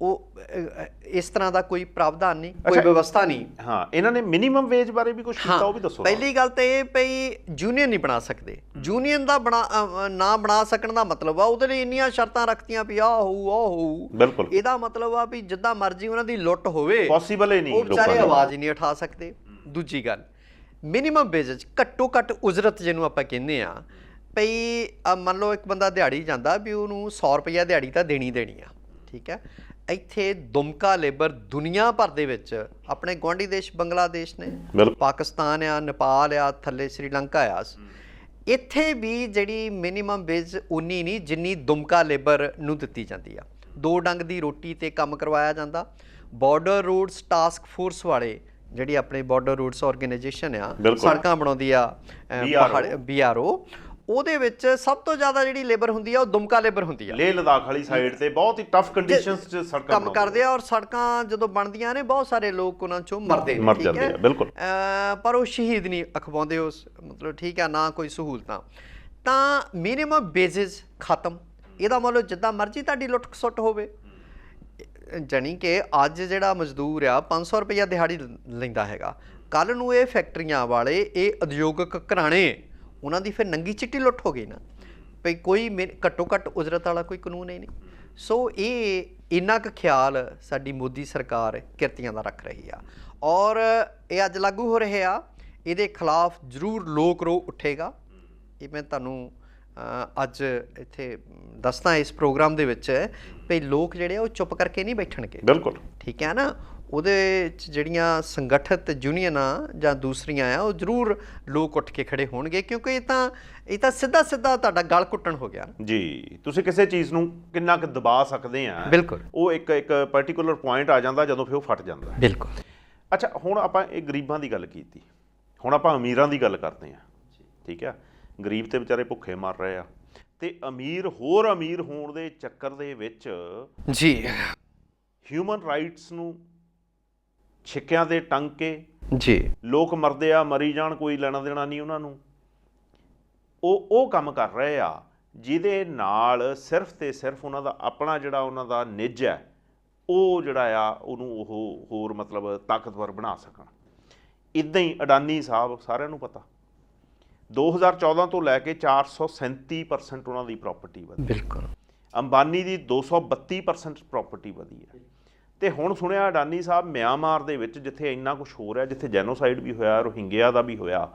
Speaker 2: ਉਹ ਇਸ ਤਰ੍ਹਾਂ ਦਾ ਕੋਈ ਪ੍ਰਾਵਧਾਨ ਨਹੀਂ, ਕੋਈ ਵਿਵਸਥਾ ਨਹੀਂ।
Speaker 1: ਹਾਂ, ਇਹਨਾਂ ਨੇ ਮਿਨੀਮਮ ਵੇਜ ਬਾਰੇ ਵੀ ਕੁਝ ਕੀਤਾ, ਉਹ ਵੀ ਦੱਸੋ।
Speaker 2: ਪਹਿਲੀ ਗੱਲ ਤਾਂ ਇਹ ਪਈ ਯੂਨੀਅਨ ਨਹੀਂ ਬਣਾ ਸਕਦੇ। ਯੂਨੀਅਨ ਦਾ ਨਾ ਬਣਾ ਸਕਣ ਦਾ ਮਤਲਬ ਆ ਉਹਦੇ ਲਈ ਇੰਨੀਆਂ ਸ਼ਰਤਾਂ ਰੱਖਤੀਆਂ ਵੀ ਆਹ ਹੋਊ।
Speaker 1: ਬਿਲਕੁਲ।
Speaker 2: ਇਹਦਾ ਮਤਲਬ ਆ ਵੀ ਜਿੱਦਾਂ ਮਰਜ਼ੀ ਉਹਨਾਂ ਦੀ ਲੁੱਟ ਹੋਵੇ,
Speaker 1: ਪੋਸੀਬਲ ਹੀ ਨਹੀਂ,
Speaker 2: ਉਹ ਵਿਚਾਰੇ ਆਵਾਜ਼ ਹੀ ਨਹੀਂ ਉਠਾ ਸਕਦੇ। ਦੂਜੀ ਗੱਲ, ਮਿਨੀਮਮ ਵੇਜ, ਘੱਟੋ ਘੱਟ ਉਜਰਤ ਜਿਹਨੂੰ ਆਪਾਂ ਕਹਿੰਦੇ ਆ, ਭਈ ਮੰਨ ਲਓ ਇੱਕ ਬੰਦਾ ਦਿਹਾੜੀ ਜਾਂਦਾ ਵੀ ਉਹਨੂੰ 100 ਰੁਪਈਆ ਦਿਹਾੜੀ ਤਾਂ ਦੇਣੀ ਆ, ਠੀਕ ਹੈ। ਇੱਥੇ ਦੁਮਕਾ ਲੇਬਰ ਦੁਨੀਆ ਭਰ ਦੇ ਵਿੱਚ, ਆਪਣੇ ਗੁਆਂਢੀ ਦੇਸ਼ ਬੰਗਲਾਦੇਸ਼ ਨੇ, ਪਾਕਿਸਤਾਨ ਆ, ਨੇਪਾਲ ਆ, ਥੱਲੇ ਸ਼੍ਰੀਲੰਕਾ ਆ, ਇੱਥੇ ਵੀ ਜਿਹੜੀ ਮਿਨੀਮਮ ਵੇਜ ਉਨੀ ਨਹੀਂ ਜਿੰਨੀ ਦੁਮਕਾ ਲੇਬਰ ਨੂੰ ਦਿੱਤੀ ਜਾਂਦੀ ਆ। 2 ਡੰਗ ਦੀ ਰੋਟੀ ਤੇ ਕੰਮ ਕਰਵਾਇਆ ਜਾਂਦਾ। ਬਾਰਡਰ ਰੋਡਸ ਟਾਸਕ ਫੋਰਸ ਵਾਲੇ, ਜਿਹੜੀ ਆਪਣੇ ਬਾਰਡਰ ਰੋਡਸ ਆਰਗੇਨਾਈਜੇਸ਼ਨ ਆ, ਸੜਕਾਂ ਬਣਾਉਂਦੀ ਆ, BRO, ਉਹਦੇ ਵਿੱਚ ਸਭ ਤੋਂ ਜ਼ਿਆਦਾ ਜਿਹੜੀ ਲੇਬਰ ਹੁੰਦੀ ਆ ਉਹ ਦੁਮਕਾ ਲੇਬਰ ਹੁੰਦੀ ਆ।
Speaker 1: ਲੇਹ ਲਦਾਖ ਵਾਲੀ ਸਾਈਡ ਤੇ ਬਹੁਤ ਹੀ ਟਫ ਕੰਡੀਸ਼ਨਸ 'ਚ ਸੜਕਾਂ
Speaker 2: ਕੰਮ ਕਰਦੇ ਆ, ਔਰ ਸੜਕਾਂ ਜਦੋਂ ਬਣਦੀਆਂ ਨੇ ਬਹੁਤ ਸਾਰੇ ਲੋਕ ਉਹਨਾਂ 'ਚੋਂ ਮਰ
Speaker 1: ਜਾਂਦੇ ਆ। ਬਿਲਕੁਲ।
Speaker 2: ਪਰ ਉਹ ਸ਼ਹੀਦ ਨਹੀਂ ਅਖਵਾਉਂਦੇ ਉਸ, ਮਤਲਬ ਠੀਕ ਆ, ਨਾ ਕੋਈ ਸਹੂਲਤਾਂ। ਤਾਂ ਮਿਨੀਮਮ ਬੇਸਿਸ ਖਤਮ। ਇਹਦਾ ਮਤਲਬ ਜਿੱਦਾਂ ਮਰਜ਼ੀ ਤੁਹਾਡੀ ਲੁੱਟ ਖਸੁੱਟ ਹੋਵੇ, ਜਾਣੀ ਕਿ ਅੱਜ ਜਿਹੜਾ ਮਜ਼ਦੂਰ ਆ 500 ਰੁਪਈਆ ਦਿਹਾੜੀ ਲੈਂਦਾ ਹੈਗਾ, ਕੱਲ੍ਹ ਨੂੰ ਇਹ ਫੈਕਟਰੀਆਂ ਵਾਲੇ, ਇਹ ਉਦਯੋਗਿਕ ਘਰਾਣੇ, ਉਹਨਾਂ ਦੀ ਫਿਰ ਨੰਗੀ ਚਿੱਟੀ ਲੁੱਟ ਹੋ ਗਈ ਨਾ, ਭਈ ਕੋਈ ਘੱਟੋ ਘੱਟ ਉਜਰਤ ਵਾਲਾ ਕੋਈ ਕਾਨੂੰਨ ਹੀ ਨਹੀਂ। ਸੋ ਇਹ ਇੰਨਾ ਕੁ ਖਿਆਲ ਸਾਡੀ ਮੋਦੀ ਸਰਕਾਰ ਕਿਰਤੀਆਂ ਦਾ ਰੱਖ ਰਹੀ ਆ, ਔਰ ਇਹ ਅੱਜ ਲਾਗੂ ਹੋ ਰਹੇ ਆ। ਇਹਦੇ ਖਿਲਾਫ ਜ਼ਰੂਰ ਲੋਕ ਰੋਹ ਉੱਠੇਗਾ। ਇਹ ਮੈਂ ਤੁਹਾਨੂੰ ਅੱਜ ਇੱਥੇ ਦੱਸਦਾ ਇਸ ਪ੍ਰੋਗਰਾਮ ਦੇ ਵਿੱਚ, ਭਈ ਲੋਕ ਜਿਹੜੇ ਆ ਉਹ ਚੁੱਪ ਕਰਕੇ ਨਹੀਂ ਬੈਠਣਗੇ।
Speaker 1: ਬਿਲਕੁਲ,
Speaker 2: ਠੀਕ ਹੈ ਨਾ। ਉਹਦੇ 'ਚ ਜਿਹੜੀਆਂ ਸੰਗਠਿਤ ਯੂਨੀਅਨਾਂ ਜਾਂ ਦੂਸਰੀਆਂ ਆ, ਉਹ ਜ਼ਰੂਰ ਲੋਕ ਉੱਠ ਕੇ ਖੜੇ ਹੋਣਗੇ, ਕਿਉਂਕਿ ਇਹ ਤਾਂ ਸਿੱਧਾ ਤੁਹਾਡਾ ਗਲ ਘੁੱਟਣ ਹੋ ਗਿਆ
Speaker 1: ਜੀ। ਤੁਸੀਂ ਕਿਸੇ ਚੀਜ਼ ਨੂੰ ਕਿੰਨਾ ਕੁ ਦਬਾ ਸਕਦੇ ਆ,
Speaker 2: ਬਿਲਕੁਲ,
Speaker 1: ਉਹ ਇੱਕ ਪਾਰਟਿਕੂਲਰ ਪੁਆਇੰਟ ਆ ਜਾਂਦਾ ਜਦੋਂ ਫਿਰ ਉਹ ਫਟ ਜਾਂਦਾ।
Speaker 2: ਬਿਲਕੁਲ।
Speaker 1: ਅੱਛਾ, ਹੁਣ ਆਪਾਂ ਇਹ ਗਰੀਬਾਂ ਦੀ ਗੱਲ ਕੀਤੀ, ਹੁਣ ਆਪਾਂ ਅਮੀਰਾਂ ਦੀ ਗੱਲ ਕਰਦੇ ਆ, ਠੀਕ ਆ। ਗਰੀਬ ਤੇ ਵਿਚਾਰੇ ਭੁੱਖੇ ਮਰ ਰਹੇ ਆ, ਤੇ ਅਮੀਰ ਹੋਰ ਅਮੀਰ ਹੋਣ ਦੇ ਚੱਕਰ ਦੇ ਵਿੱਚ
Speaker 2: ਜੀ
Speaker 1: ਹਿਊਮਨ ਰਾਈਟਸ ਨੂੰ ਛਿੱਕਿਆਂ ਤੇ ਟੰਗ ਕੇ
Speaker 2: ਜੀ
Speaker 1: ਲੋਕ ਮਰਦੇ ਆ, ਮਰੀ ਜਾਣ, ਕੋਈ ਲੈਣਾ ਦੇਣਾ ਨਹੀਂ ਉਹਨਾਂ ਨੂੰ। ਉਹ ਕੰਮ ਕਰ ਰਹੇ ਆ ਜਿਹਦੇ ਨਾਲ ਸਿਰਫ ਤੇ ਸਿਰਫ ਉਹਨਾਂ ਦਾ ਆਪਣਾ ਜਿਹੜਾ ਉਹਨਾਂ ਦਾ ਨਿੱਜ ਹੈ, ਉਹ ਜਿਹੜਾ ਆ ਉਹਨੂੰ ਉਹ ਹੋਰ ਮਤਲਬ ਤਾਕਤਵਰ ਬਣਾ ਸਕਣ। ਇੱਦਾਂ ਹੀ ਅਡਾਨੀ ਸਾਹਿਬ, ਸਾਰਿਆਂ ਨੂੰ ਪਤਾ, 2014 ਤੋਂ ਲੈ ਕੇ 437% ਉਹਨਾਂ ਦੀ ਪ੍ਰਾਪਰਟੀ ਵਧੀ।
Speaker 2: ਬਿਲਕੁਲ।
Speaker 1: ਅੰਬਾਨੀ ਦੀ 232% ਪ੍ਰਾਪਰਟੀ ਵਧੀ ਹੈ। ਤੇ ਹੁਣ ਸੁਣਿਆ ਅਡਾਨੀ ਸਾਹਿਬ ਮਿਆਂਮਾਰ ਦੇ ਵਿੱਚ, ਜਿੱਥੇ ਇੰਨਾ ਕੁਛ ਹੋ ਰਿਹਾ, ਜਿੱਥੇ ਜੈਨੋਸਾਈਡ ਵੀ ਹੋਇਆ, ਰੋਹਿੰਗਿਆ ਦਾ ਵੀ ਹੋਇਆ,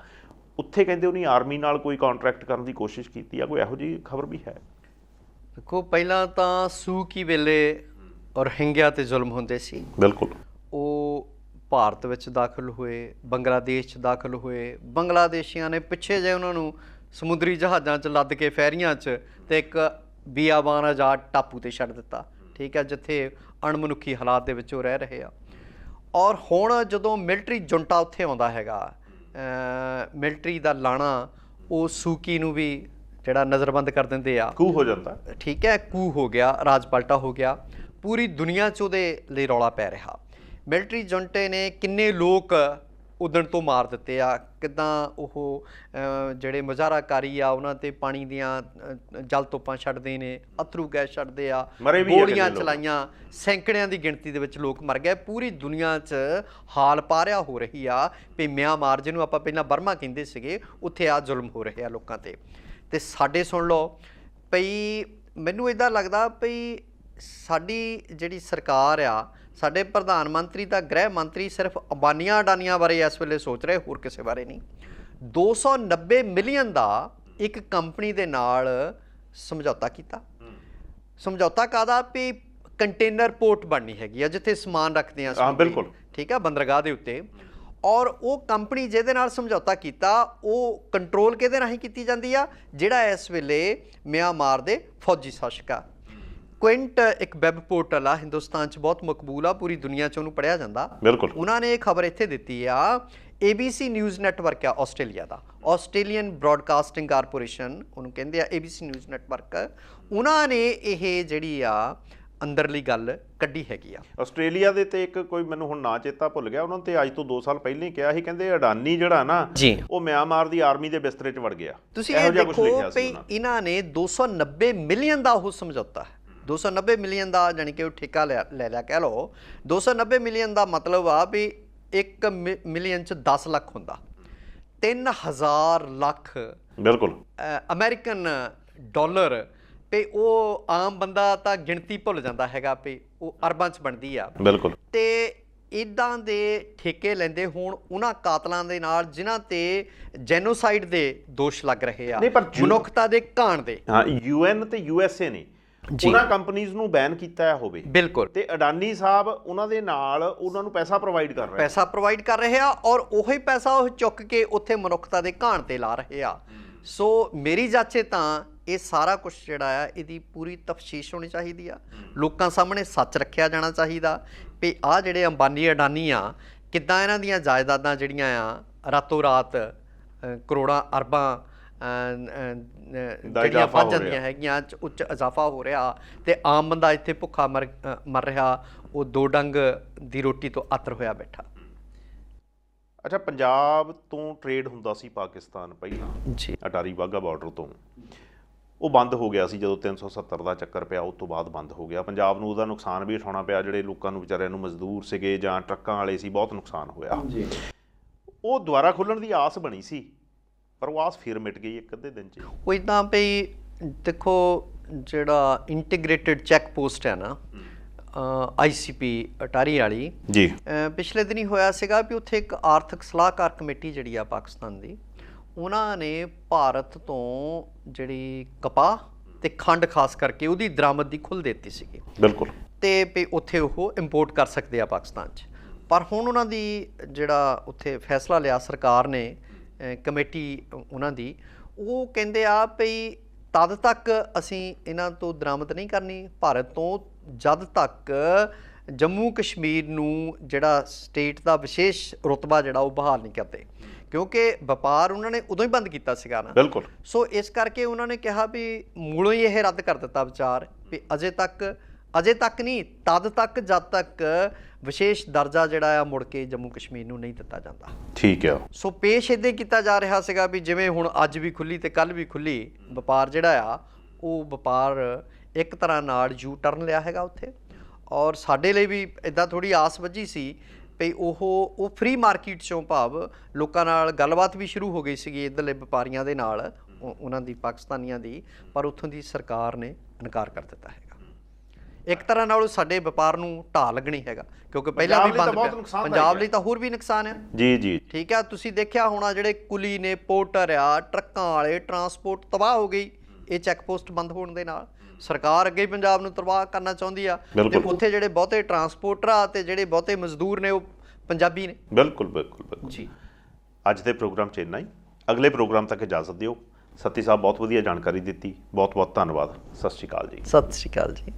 Speaker 1: ਉੱਥੇ ਕਹਿੰਦੇ ਉਹਨੇ ਆਰਮੀ ਨਾਲ ਕੋਈ ਕੰਟਰੈਕਟ ਕਰਨ ਦੀ ਕੋਸ਼ਿਸ਼ ਕੀਤੀ ਆ। ਕੋਈ ਇਹੋ ਜਿਹੀ ਖਬਰ ਵੀ ਹੈ?
Speaker 2: ਦੇਖੋ, ਪਹਿਲਾਂ ਤਾਂ ਸੂ ਕੀ ਵੇਲੇ ਰੋਹਿੰਗਿਆ ਤੇ ਜ਼ੁਲਮ ਹੁੰਦੇ ਸੀ।
Speaker 1: ਬਿਲਕੁਲ।
Speaker 2: ਉਹ ਭਾਰਤ ਵਿੱਚ ਦਾਖਲ ਹੋਏ, ਬੰਗਲਾਦੇਸ਼ 'ਚ ਦਾਖਲ ਹੋਏ। ਬੰਗਲਾਦੇਸ਼ੀਆਂ ਨੇ ਪਿੱਛੇ ਜੇ ਉਹਨਾਂ ਨੂੰ ਸਮੁੰਦਰੀ ਜਹਾਜ਼ਾਂ 'ਚ ਲੱਦ ਕੇ, ਫੈਰੀਆਂ 'ਚ, ਤੇ ਇੱਕ ਬਿਆਬਾਨ ਆਜ਼ਾਦ ਟਾਪੂ 'ਤੇ ਛੱਡ ਦਿੱਤਾ, ਠੀਕ ਹੈ, ਜਿੱਥੇ ਅਣਮਨੁੱਖੀ ਹਾਲਾਤ ਦੇ ਵਿੱਚ ਉਹ ਰਹਿ ਰਹੇ ਆ। ਔਰ ਹੁਣ ਜਦੋਂ ਮਿਲਟਰੀ ਜੁੰਟਾ ਉੱਥੇ ਆਉਂਦਾ ਹੈਗਾ, ਮਿਲਟਰੀ ਦਾ ਲਾਣਾ, ਉਹ ਸੂਕੀ ਨੂੰ ਵੀ ਜਿਹੜਾ ਨਜ਼ਰਬੰਦ ਕਰ ਦਿੰਦੇ ਆ।
Speaker 1: ਕੂ ਹੋ ਜਾਂਦਾ,
Speaker 2: ਠੀਕ ਹੈ, ਕੂ ਹੋ ਗਿਆ, ਰਾਜ ਪਲਟਾ ਹੋ ਗਿਆ। ਪੂਰੀ ਦੁਨੀਆ 'ਚ ਉਹਦੇ ਲਈ ਰੌਲਾ ਪੈ ਰਿਹਾ। ਮਿਲਟਰੀ ਜੁੰਟੇ ਨੇ ਕਿੰਨੇ ਲੋਕ ਉਦਣ ਤੋਂ ਮਾਰ ਦਿੱਤੇ ਆ, ਕਿੱਦਾਂ ਉਹ ਜਿਹੜੇ ਮੁਜ਼ਾਹਰਾਕਾਰੀ ਆ ਉਹਨਾਂ ਤੇ ਪਾਣੀ ਦੀਆਂ ਜਲ ਤੋਪਾਂ ਛੱਡਦੇ ਨੇ, ਅਥਰੂ ਗੈਸ ਛੱਡਦੇ ਆ, ਗੋਲੀਆਂ ਚਲਾਈਆਂ, ਸੈਂਕੜਿਆਂ ਦੀ ਗਿਣਤੀ ਦੇ ਵਿੱਚ ਲੋਕ ਮਰ ਗਏ। ਪੂਰੀ ਦੁਨੀਆ 'ਚ ਹਾਲ ਪਾਰਿਆ ਹੋ ਰਹੀ ਆ ਵੀ ਮਿਆਂਮਾਰ, ਜਿਹਨੂੰ ਆਪਾਂ ਪਹਿਲਾਂ ਬਰਮਾ ਕਹਿੰਦੇ ਸੀਗੇ, ਉੱਥੇ ਆ ਜ਼ੁਲਮ ਹੋ ਰਹੇ ਆ ਲੋਕਾਂ ਤੇ ਸਾਡੇ ਸੁਣ ਲਓ ਪਈ। ਮੈਨੂੰ ਇੱਦਾਂ ਲੱਗਦਾ ਪਈ ਸਾਡੀ ਜਿਹੜੀ ਸਰਕਾਰ ਆ, ਸਾਡੇ ਪ੍ਰਧਾਨ ਮੰਤਰੀ ਤਾਂ ਗ੍ਰਹਿ ਮੰਤਰੀ ਸਿਰਫ ਅੰਬਾਨੀਆਂ ਅਡਾਨੀਆਂ ਬਾਰੇ ਇਸ ਵੇਲੇ ਸੋਚ ਰਹੇ, ਹੋਰ ਕਿਸੇ ਬਾਰੇ ਨਹੀਂ। 290 ਮਿਲੀਅਨ ਦਾ ਇੱਕ ਕੰਪਨੀ ਦੇ ਨਾਲ ਸਮਝੌਤਾ ਕੀਤਾ। ਸਮਝੌਤਾ ਕਾਹਦਾ ਵੀ ਕੰਟੇਨਰ ਪੋਰਟ ਬਣਨੀ ਹੈਗੀ ਆ ਜਿੱਥੇ ਸਮਾਨ ਰੱਖਦੇ ਆ।
Speaker 1: ਬਿਲਕੁਲ
Speaker 2: ਠੀਕ ਆ, ਬੰਦਰਗਾਹ ਦੇ ਉੱਤੇ। ਔਰ ਉਹ ਕੰਪਨੀ ਜਿਹਦੇ ਨਾਲ ਸਮਝੌਤਾ ਕੀਤਾ ਉਹ ਕੰਟਰੋਲ ਕਿਹਦੇ ਰਾਹੀਂ ਕੀਤੀ ਜਾਂਦੀ ਆ? ਜਿਹੜਾ ਇਸ ਵੇਲੇ ਮਿਆਂਮਾਰ ਦੇ ਫੌਜੀ ਸ਼ਾਸਕ ਆ। ਕੁਇੰਟ ਇੱਕ ਵੈਬ ਪੋਰਟਲ ਆ, ਹਿੰਦੁਸਤਾਨ 'ਚ ਬਹੁਤ ਮਕਬੂਲ ਆ, ਪੂਰੀ ਦੁਨੀਆ 'ਚ ਉਹਨੂੰ ਪੜ੍ਹਿਆ ਜਾਂਦਾ।
Speaker 1: ਬਿਲਕੁਲ।
Speaker 2: ਉਹਨਾਂ ਨੇ ਇਹ ਖਬਰ ਇੱਥੇ ਦਿੱਤੀ ਆ, ABC ਨਿਊਜ਼ ਨੈਟਵਰਕ ਆ ਆਸਟ੍ਰੇਲੀਆ ਦਾ, ਆਸਟ੍ਰੇਲੀਅਨ ਬ੍ਰੌਡਕਾਸਟਿੰਗ ਕਾਰਪੋਰੇਸ਼ਨ ਉਹਨੂੰ ਕਹਿੰਦੇ ਆ, ABC ਨਿਊਜ਼ ਨੈਟਵਰਕ। ਉਹਨਾਂ ਨੇ ਇਹ ਜਿਹੜੀ ਆ ਅੰਦਰਲੀ ਗੱਲ ਕੱਢੀ ਹੈਗੀ ਆ।
Speaker 1: ਆਸਟ੍ਰੇਲੀਆ ਦੇ ਤੇ ਇੱਕ ਕੋਈ ਮੈਨੂੰ ਹੁਣ ਨਾਂ ਚੇਤਾ ਭੁੱਲ ਗਿਆ, ਉਹਨਾਂ ਤੇ ਅੱਜ ਤੋਂ 2 ਸਾਲ ਪਹਿਲਾਂ ਹੀ ਕਿਹਾ ਸੀ, ਕਹਿੰਦੇ ਅਡਾਨੀ ਜਿਹੜਾ ਨਾ ਉਹ ਮਿਆਂਮਾਰ ਦੀ ਆਰਮੀ ਦੇ ਬਿਸਤਰੇ 'ਚ ਵੜ ਗਿਆ।
Speaker 2: ਤੁਸੀਂ ਇਹ ਦੇਖੋ ਵੀ ਇਹਨਾਂ ਨੇ 290 ਮਿਲੀਅਨ ਦਾ ਉਹ ਸਮਝੌਤਾ, 290 ਮਿਲੀਅਨ ਦਾ ਜਾਣੀ ਕਿ ਉਹ ਠੇਕਾ ਲੈ ਲਿਆ ਕਹਿ ਲਓ। 290 ਮਿਲੀਅਨ ਦਾ ਮਤਲਬ ਆ ਵੀ 1 ਮਿਲੀਅਨ 'ਚ 10 ਲੱਖ ਹੁੰਦਾ, 3000 ਲੱਖ
Speaker 1: ਬਿਲਕੁਲ
Speaker 2: ਅਮਰੀਕਨ ਡਾਲਰ। ਤੇ ਉਹ ਆਮ ਬੰਦਾ ਤਾਂ ਗਿਣਤੀ ਭੁੱਲ ਜਾਂਦਾ ਹੈਗਾ ਵੀ ਉਹ ਅਰਬਾਂ 'ਚ ਬਣਦੀ ਆ।
Speaker 1: ਬਿਲਕੁਲ।
Speaker 2: ਤੇ ਇੱਦਾਂ ਦੇ ਠੇਕੇ ਲੈਂਦੇ ਹੋਣ ਉਹਨਾਂ ਕਾਤਲਾਂ ਦੇ ਨਾਲ ਜਿਨ੍ਹਾਂ ਤੇ ਜੈਨੋਸਾਈਡ ਦੇ ਦੋਸ਼ ਲੱਗ ਰਹੇ ਆ, ਮਨੁੱਖਤਾ ਦੇ ਘਾਣ ਦੇ।
Speaker 1: ਹਾਂ, UN ਤੇ USA ਨੇ ਉਹਨਾਂ ਕੰਪਨੀਆਂ ਨੂੰ ਬੈਨ ਕੀਤਾ ਹੋਵੇ।
Speaker 2: ਬਿਲਕੁਲ।
Speaker 1: ਤੇ ਅਡਾਨੀ ਸਾਹਿਬ ਉਹਨਾਂ ਦੇ ਨਾਲ ਉਹਨਾਂ ਨੂੰ ਪੈਸਾ ਪ੍ਰੋਵਾਈਡ ਕਰ ਰਹੇ
Speaker 2: ਆ ਔਰ ਉਹੀ ਪੈਸਾ ਉਹ ਚੁੱਕ ਕੇ ਉੱਥੇ ਮਨੁੱਖਤਾ ਦੇ ਘਾਣ ਤੇ ਲਾ ਰਹੇ ਆ। ਸੋ ਮੇਰੀ ਜਾਚੇ ਤਾਂ ਇਹ ਸਾਰਾ ਕੁਝ ਜਿਹੜਾ ਆ ਇਹਦੀ ਪੂਰੀ ਤਫਤੀਸ਼ ਹੋਣੀ ਚਾਹੀਦੀ ਆ, ਲੋਕਾਂ ਸਾਹਮਣੇ ਸੱਚ ਰੱਖਿਆ ਜਾਣਾ ਚਾਹੀਦਾ ਵੀ ਆਹ ਜਿਹੜੇ ਅੰਬਾਨੀ ਅਡਾਨੀ ਆ ਕਿੱਦਾਂ ਇਹਨਾਂ ਦੀਆਂ ਜਾਇਦਾਦਾਂ ਜਿਹੜੀਆਂ ਆ ਰਾਤੋਂ ਰਾਤ ਕਰੋੜਾਂ ਅਰਬਾਂ ਜਿਹੜੀਆਂ ਵੱਧ ਜਾਂਦੀਆਂ ਹੈਗੀਆਂ, ਉੱਚ ਇਜ਼ਾਫਾ ਹੋ ਰਿਹਾ ਤੇ ਆਮ ਬੰਦਾ ਇੱਥੇ ਭੁੱਖਾ ਮਰ ਰਿਹਾ, ਉਹ 2 ਡੰਗ ਦੀ ਰੋਟੀ ਤੋਂ ਆਤਰ ਹੋਇਆ ਬੈਠਾ।
Speaker 1: ਅੱਛਾ, ਪੰਜਾਬ ਤੋਂ ਟ੍ਰੇਡ ਹੁੰਦਾ ਸੀ ਪਾਕਿਸਤਾਨ ਪਹਿਲਾਂ
Speaker 2: ਜੀ,
Speaker 1: ਅਟਾਰੀ ਵਾਹਗਾ ਬਾਰਡਰ ਤੋਂ, ਉਹ ਬੰਦ ਹੋ ਗਿਆ ਸੀ ਜਦੋਂ 370 ਦਾ ਚੱਕਰ ਪਿਆ, ਉਸ ਤੋਂ ਬਾਅਦ ਬੰਦ ਹੋ ਗਿਆ। ਪੰਜਾਬ ਨੂੰ ਉਹਦਾ ਨੁਕਸਾਨ ਵੀ ਉਠਾਉਣਾ ਪਿਆ, ਜਿਹੜੇ ਲੋਕਾਂ ਨੂੰ ਵਿਚਾਰਿਆਂ ਨੂੰ ਮਜ਼ਦੂਰ ਸੀਗੇ ਜਾਂ ਟਰੱਕਾਂ ਵਾਲੇ ਸੀ, ਬਹੁਤ ਨੁਕਸਾਨ ਹੋਇਆ। ਉਹ ਦੁਬਾਰਾ ਖੁੱਲ੍ਹਣ ਦੀ ਆਸ ਬਣੀ ਸੀ ਪਰ ਉਹ ਆਸ ਫਿਰ ਮਿਟ ਗਈ 1 ਅੱਧੇ ਦਿਨ 'ਚ।
Speaker 2: ਉਹ ਇੱਦਾਂ ਪਈ ਦੇਖੋ, ਜਿਹੜਾ ਇੰਟੀਗ੍ਰੇਟਿਡ ਚੈੱਕ ਪੋਸਟ ਹੈ ਨਾ ICP ਅਟਾਰੀ ਵਾਲੀ
Speaker 1: ਜੀ,
Speaker 2: ਪਿਛਲੇ ਦਿਨੀ ਹੋਇਆ ਸੀਗਾ ਵੀ ਉੱਥੇ ਇੱਕ ਆਰਥਿਕ ਸਲਾਹਕਾਰ ਕਮੇਟੀ ਜਿਹੜੀ ਆ ਪਾਕਿਸਤਾਨ ਦੀ, ਉਹਨਾਂ ਨੇ ਭਾਰਤ ਤੋਂ ਜਿਹੜੀ ਕਪਾਹ ਤੇ ਖੰਡ ਖਾਸ ਕਰਕੇ ਉਹਦੀ ਦਰਾਮਦ ਦੀ ਖੁੱਲ੍ਹ ਦਿੱਤੀ ਸੀਗੀ।
Speaker 1: ਬਿਲਕੁਲ।
Speaker 2: ਤੇ ਵੀ ਉੱਥੇ ਉਹ ਇੰਪੋਰਟ ਕਰ ਸਕਦੇ ਆ ਪਾਕਿਸਤਾਨ 'ਚ। ਪਰ ਹੁਣ ਉਹਨਾਂ ਦੀ ਜਿਹੜਾ ਉੱਥੇ ਫੈਸਲਾ ਲਿਆ ਸਰਕਾਰ ਨੇ, ਕਮੇਟੀ ਉਹਨਾਂ ਦੀ, ਉਹ ਕਹਿੰਦੇ ਆ ਵੀ ਤਦ ਤੱਕ ਅਸੀਂ ਇਹਨਾਂ ਤੋਂ ਦਰਾਮਦ ਨਹੀਂ ਕਰਨੀ ਭਾਰਤ ਤੋਂ ਜਦ ਤੱਕ ਜੰਮੂ ਕਸ਼ਮੀਰ ਨੂੰ ਜਿਹੜਾ ਸਟੇਟ ਦਾ ਵਿਸ਼ੇਸ਼ ਰੁਤਬਾ ਜਿਹੜਾ ਉਹ ਬਹਾਲ ਨਹੀਂ ਕਰਦੇ, ਕਿਉਂਕਿ ਵਪਾਰ ਉਹਨਾਂ ਨੇ ਉਦੋਂ ਹੀ ਬੰਦ ਕੀਤਾ ਸੀਗਾ ਨਾ।
Speaker 1: ਬਿਲਕੁਲ।
Speaker 2: ਸੋ ਇਸ ਕਰਕੇ ਉਹਨਾਂ ਨੇ ਕਿਹਾ ਵੀ ਮੂਲੋਂ ਹੀ ਇਹ ਰੱਦ ਕਰ ਦਿੱਤਾ ਵਿਚਾਰ ਵੀ ਅਜੇ ਤੱਕ ਨਹੀਂ, ਤਦ ਤੱਕ ਜਦ ਤੱਕ ਵਿਸ਼ੇਸ਼ ਦਰਜਾ ਜਿਹੜਾ ਆ ਮੁੜ ਕੇ ਜੰਮੂ ਕਸ਼ਮੀਰ ਨੂੰ ਨਹੀਂ ਦਿੱਤਾ ਜਾਂਦਾ।
Speaker 1: ਠੀਕ ਆ।
Speaker 2: ਸੋ ਪੇਸ਼ ਇੱਦਾਂ ਕੀਤਾ ਜਾ ਰਿਹਾ ਸੀਗਾ ਵੀ ਜਿਵੇਂ ਹੁਣ ਅੱਜ ਵੀ ਖੁੱਲੀ ਤੇ ਕੱਲ੍ਹ ਵੀ ਖੁੱਲੀ, ਵਪਾਰ ਜਿਹੜਾ ਆ ਉਹ ਵਪਾਰ ਇੱਕ ਤਰ੍ਹਾਂ ਨਾਲ ਯੂ ਟਰਨ ਲਿਆ ਹੈਗਾ ਉੱਥੇ। ਔਰ ਸਾਡੇ ਲਈ ਵੀ ਇੱਦਾਂ ਥੋੜ੍ਹੀ ਆਸ ਵੱਝੀ ਸੀ ਵੀ ਉਹ ਫ੍ਰੀ ਮਾਰਕੀਟ 'ਚੋਂ, ਭਾਵ ਲੋਕਾਂ ਨਾਲ ਗੱਲਬਾਤ ਵੀ ਸ਼ੁਰੂ ਹੋ ਗਈ ਸੀਗੀ ਇੱਧਰਲੇ ਵਪਾਰੀਆਂ ਦੇ ਨਾਲ, ਉਹਨਾਂ ਦੀ ਪਾਕਿਸਤਾਨੀਆਂ ਦੀ, ਪਰ ਉੱਥੋਂ ਦੀ ਸਰਕਾਰ ਨੇ ਇਨਕਾਰ ਕਰ ਦਿੱਤਾ ਹੈਗਾ। ਇੱਕ ਤਰ੍ਹਾਂ ਨਾਲ ਸਾਡੇ ਵਪਾਰ ਨੂੰ ਢਾਹ ਲੱਗਣੀ ਹੈਗਾ, ਕਿਉਂਕਿ ਪਹਿਲਾਂ ਵੀ ਬੰਦ ਪਿਆ। ਪੰਜਾਬ ਲਈ ਤਾਂ ਹੋਰ ਵੀ ਨੁਕਸਾਨ ਹੈ। ਜੀ ਜੀ, ਠੀਕ ਆ। ਤੁਸੀਂ ਦੇਖਿਆ ਹੋਣਾ ਜਿਹੜੇ ਕੁਲੀ ਨੇ, ਪੋਰਟਰ ਆ, ਟਰੱਕਾਂ ਵਾਲੇ, ਟਰਾਂਸਪੋਰਟ ਤਬਾਹ ਹੋ ਗਈ ਇਹ ਚੈੱਕ ਪੋਸਟ ਬੰਦ ਹੋਣ ਦੇ ਨਾਲ। ਸਰਕਾਰ ਅੱਗੇ ਪੰਜਾਬ ਨੂੰ ਤਬਾਹ ਕਰਨਾ ਚਾਹੁੰਦੀ ਆ ਤੇ ਉੱਥੇ ਜਿਹੜੇ ਬਹੁਤੇ ਟਰਾਂਸਪੋਰਟਰ ਆ ਤੇ ਜਿਹੜੇ ਬਹੁਤੇ ਮਜ਼ਦੂਰ ਨੇ ਉਹ ਪੰਜਾਬੀ ਨੇ। ਬਿਲਕੁਲ ਬਿਲਕੁਲ ਬਿਲਕੁਲ ਜੀ। ਅੱਜ ਦੇ ਪ੍ਰੋਗਰਾਮ 'ਚ ਇੰਨਾ ਹੀ। ਅਗਲੇ ਪ੍ਰੋਗਰਾਮ ਤੱਕ ਇਜਾਜ਼ਤ ਦਿਓ। ਸੱਤੀ ਸਾਹਿਬ ਬਹੁਤ ਵਧੀਆ ਜਾਣਕਾਰੀ ਦਿੱਤੀ, ਬਹੁਤ ਬਹੁਤ ਧੰਨਵਾਦ। ਸਤਿ ਸ਼੍ਰੀ ਅਕਾਲ ਜੀ। ਸਤਿ ਸ਼੍ਰੀ ਅਕਾਲ ਜੀ।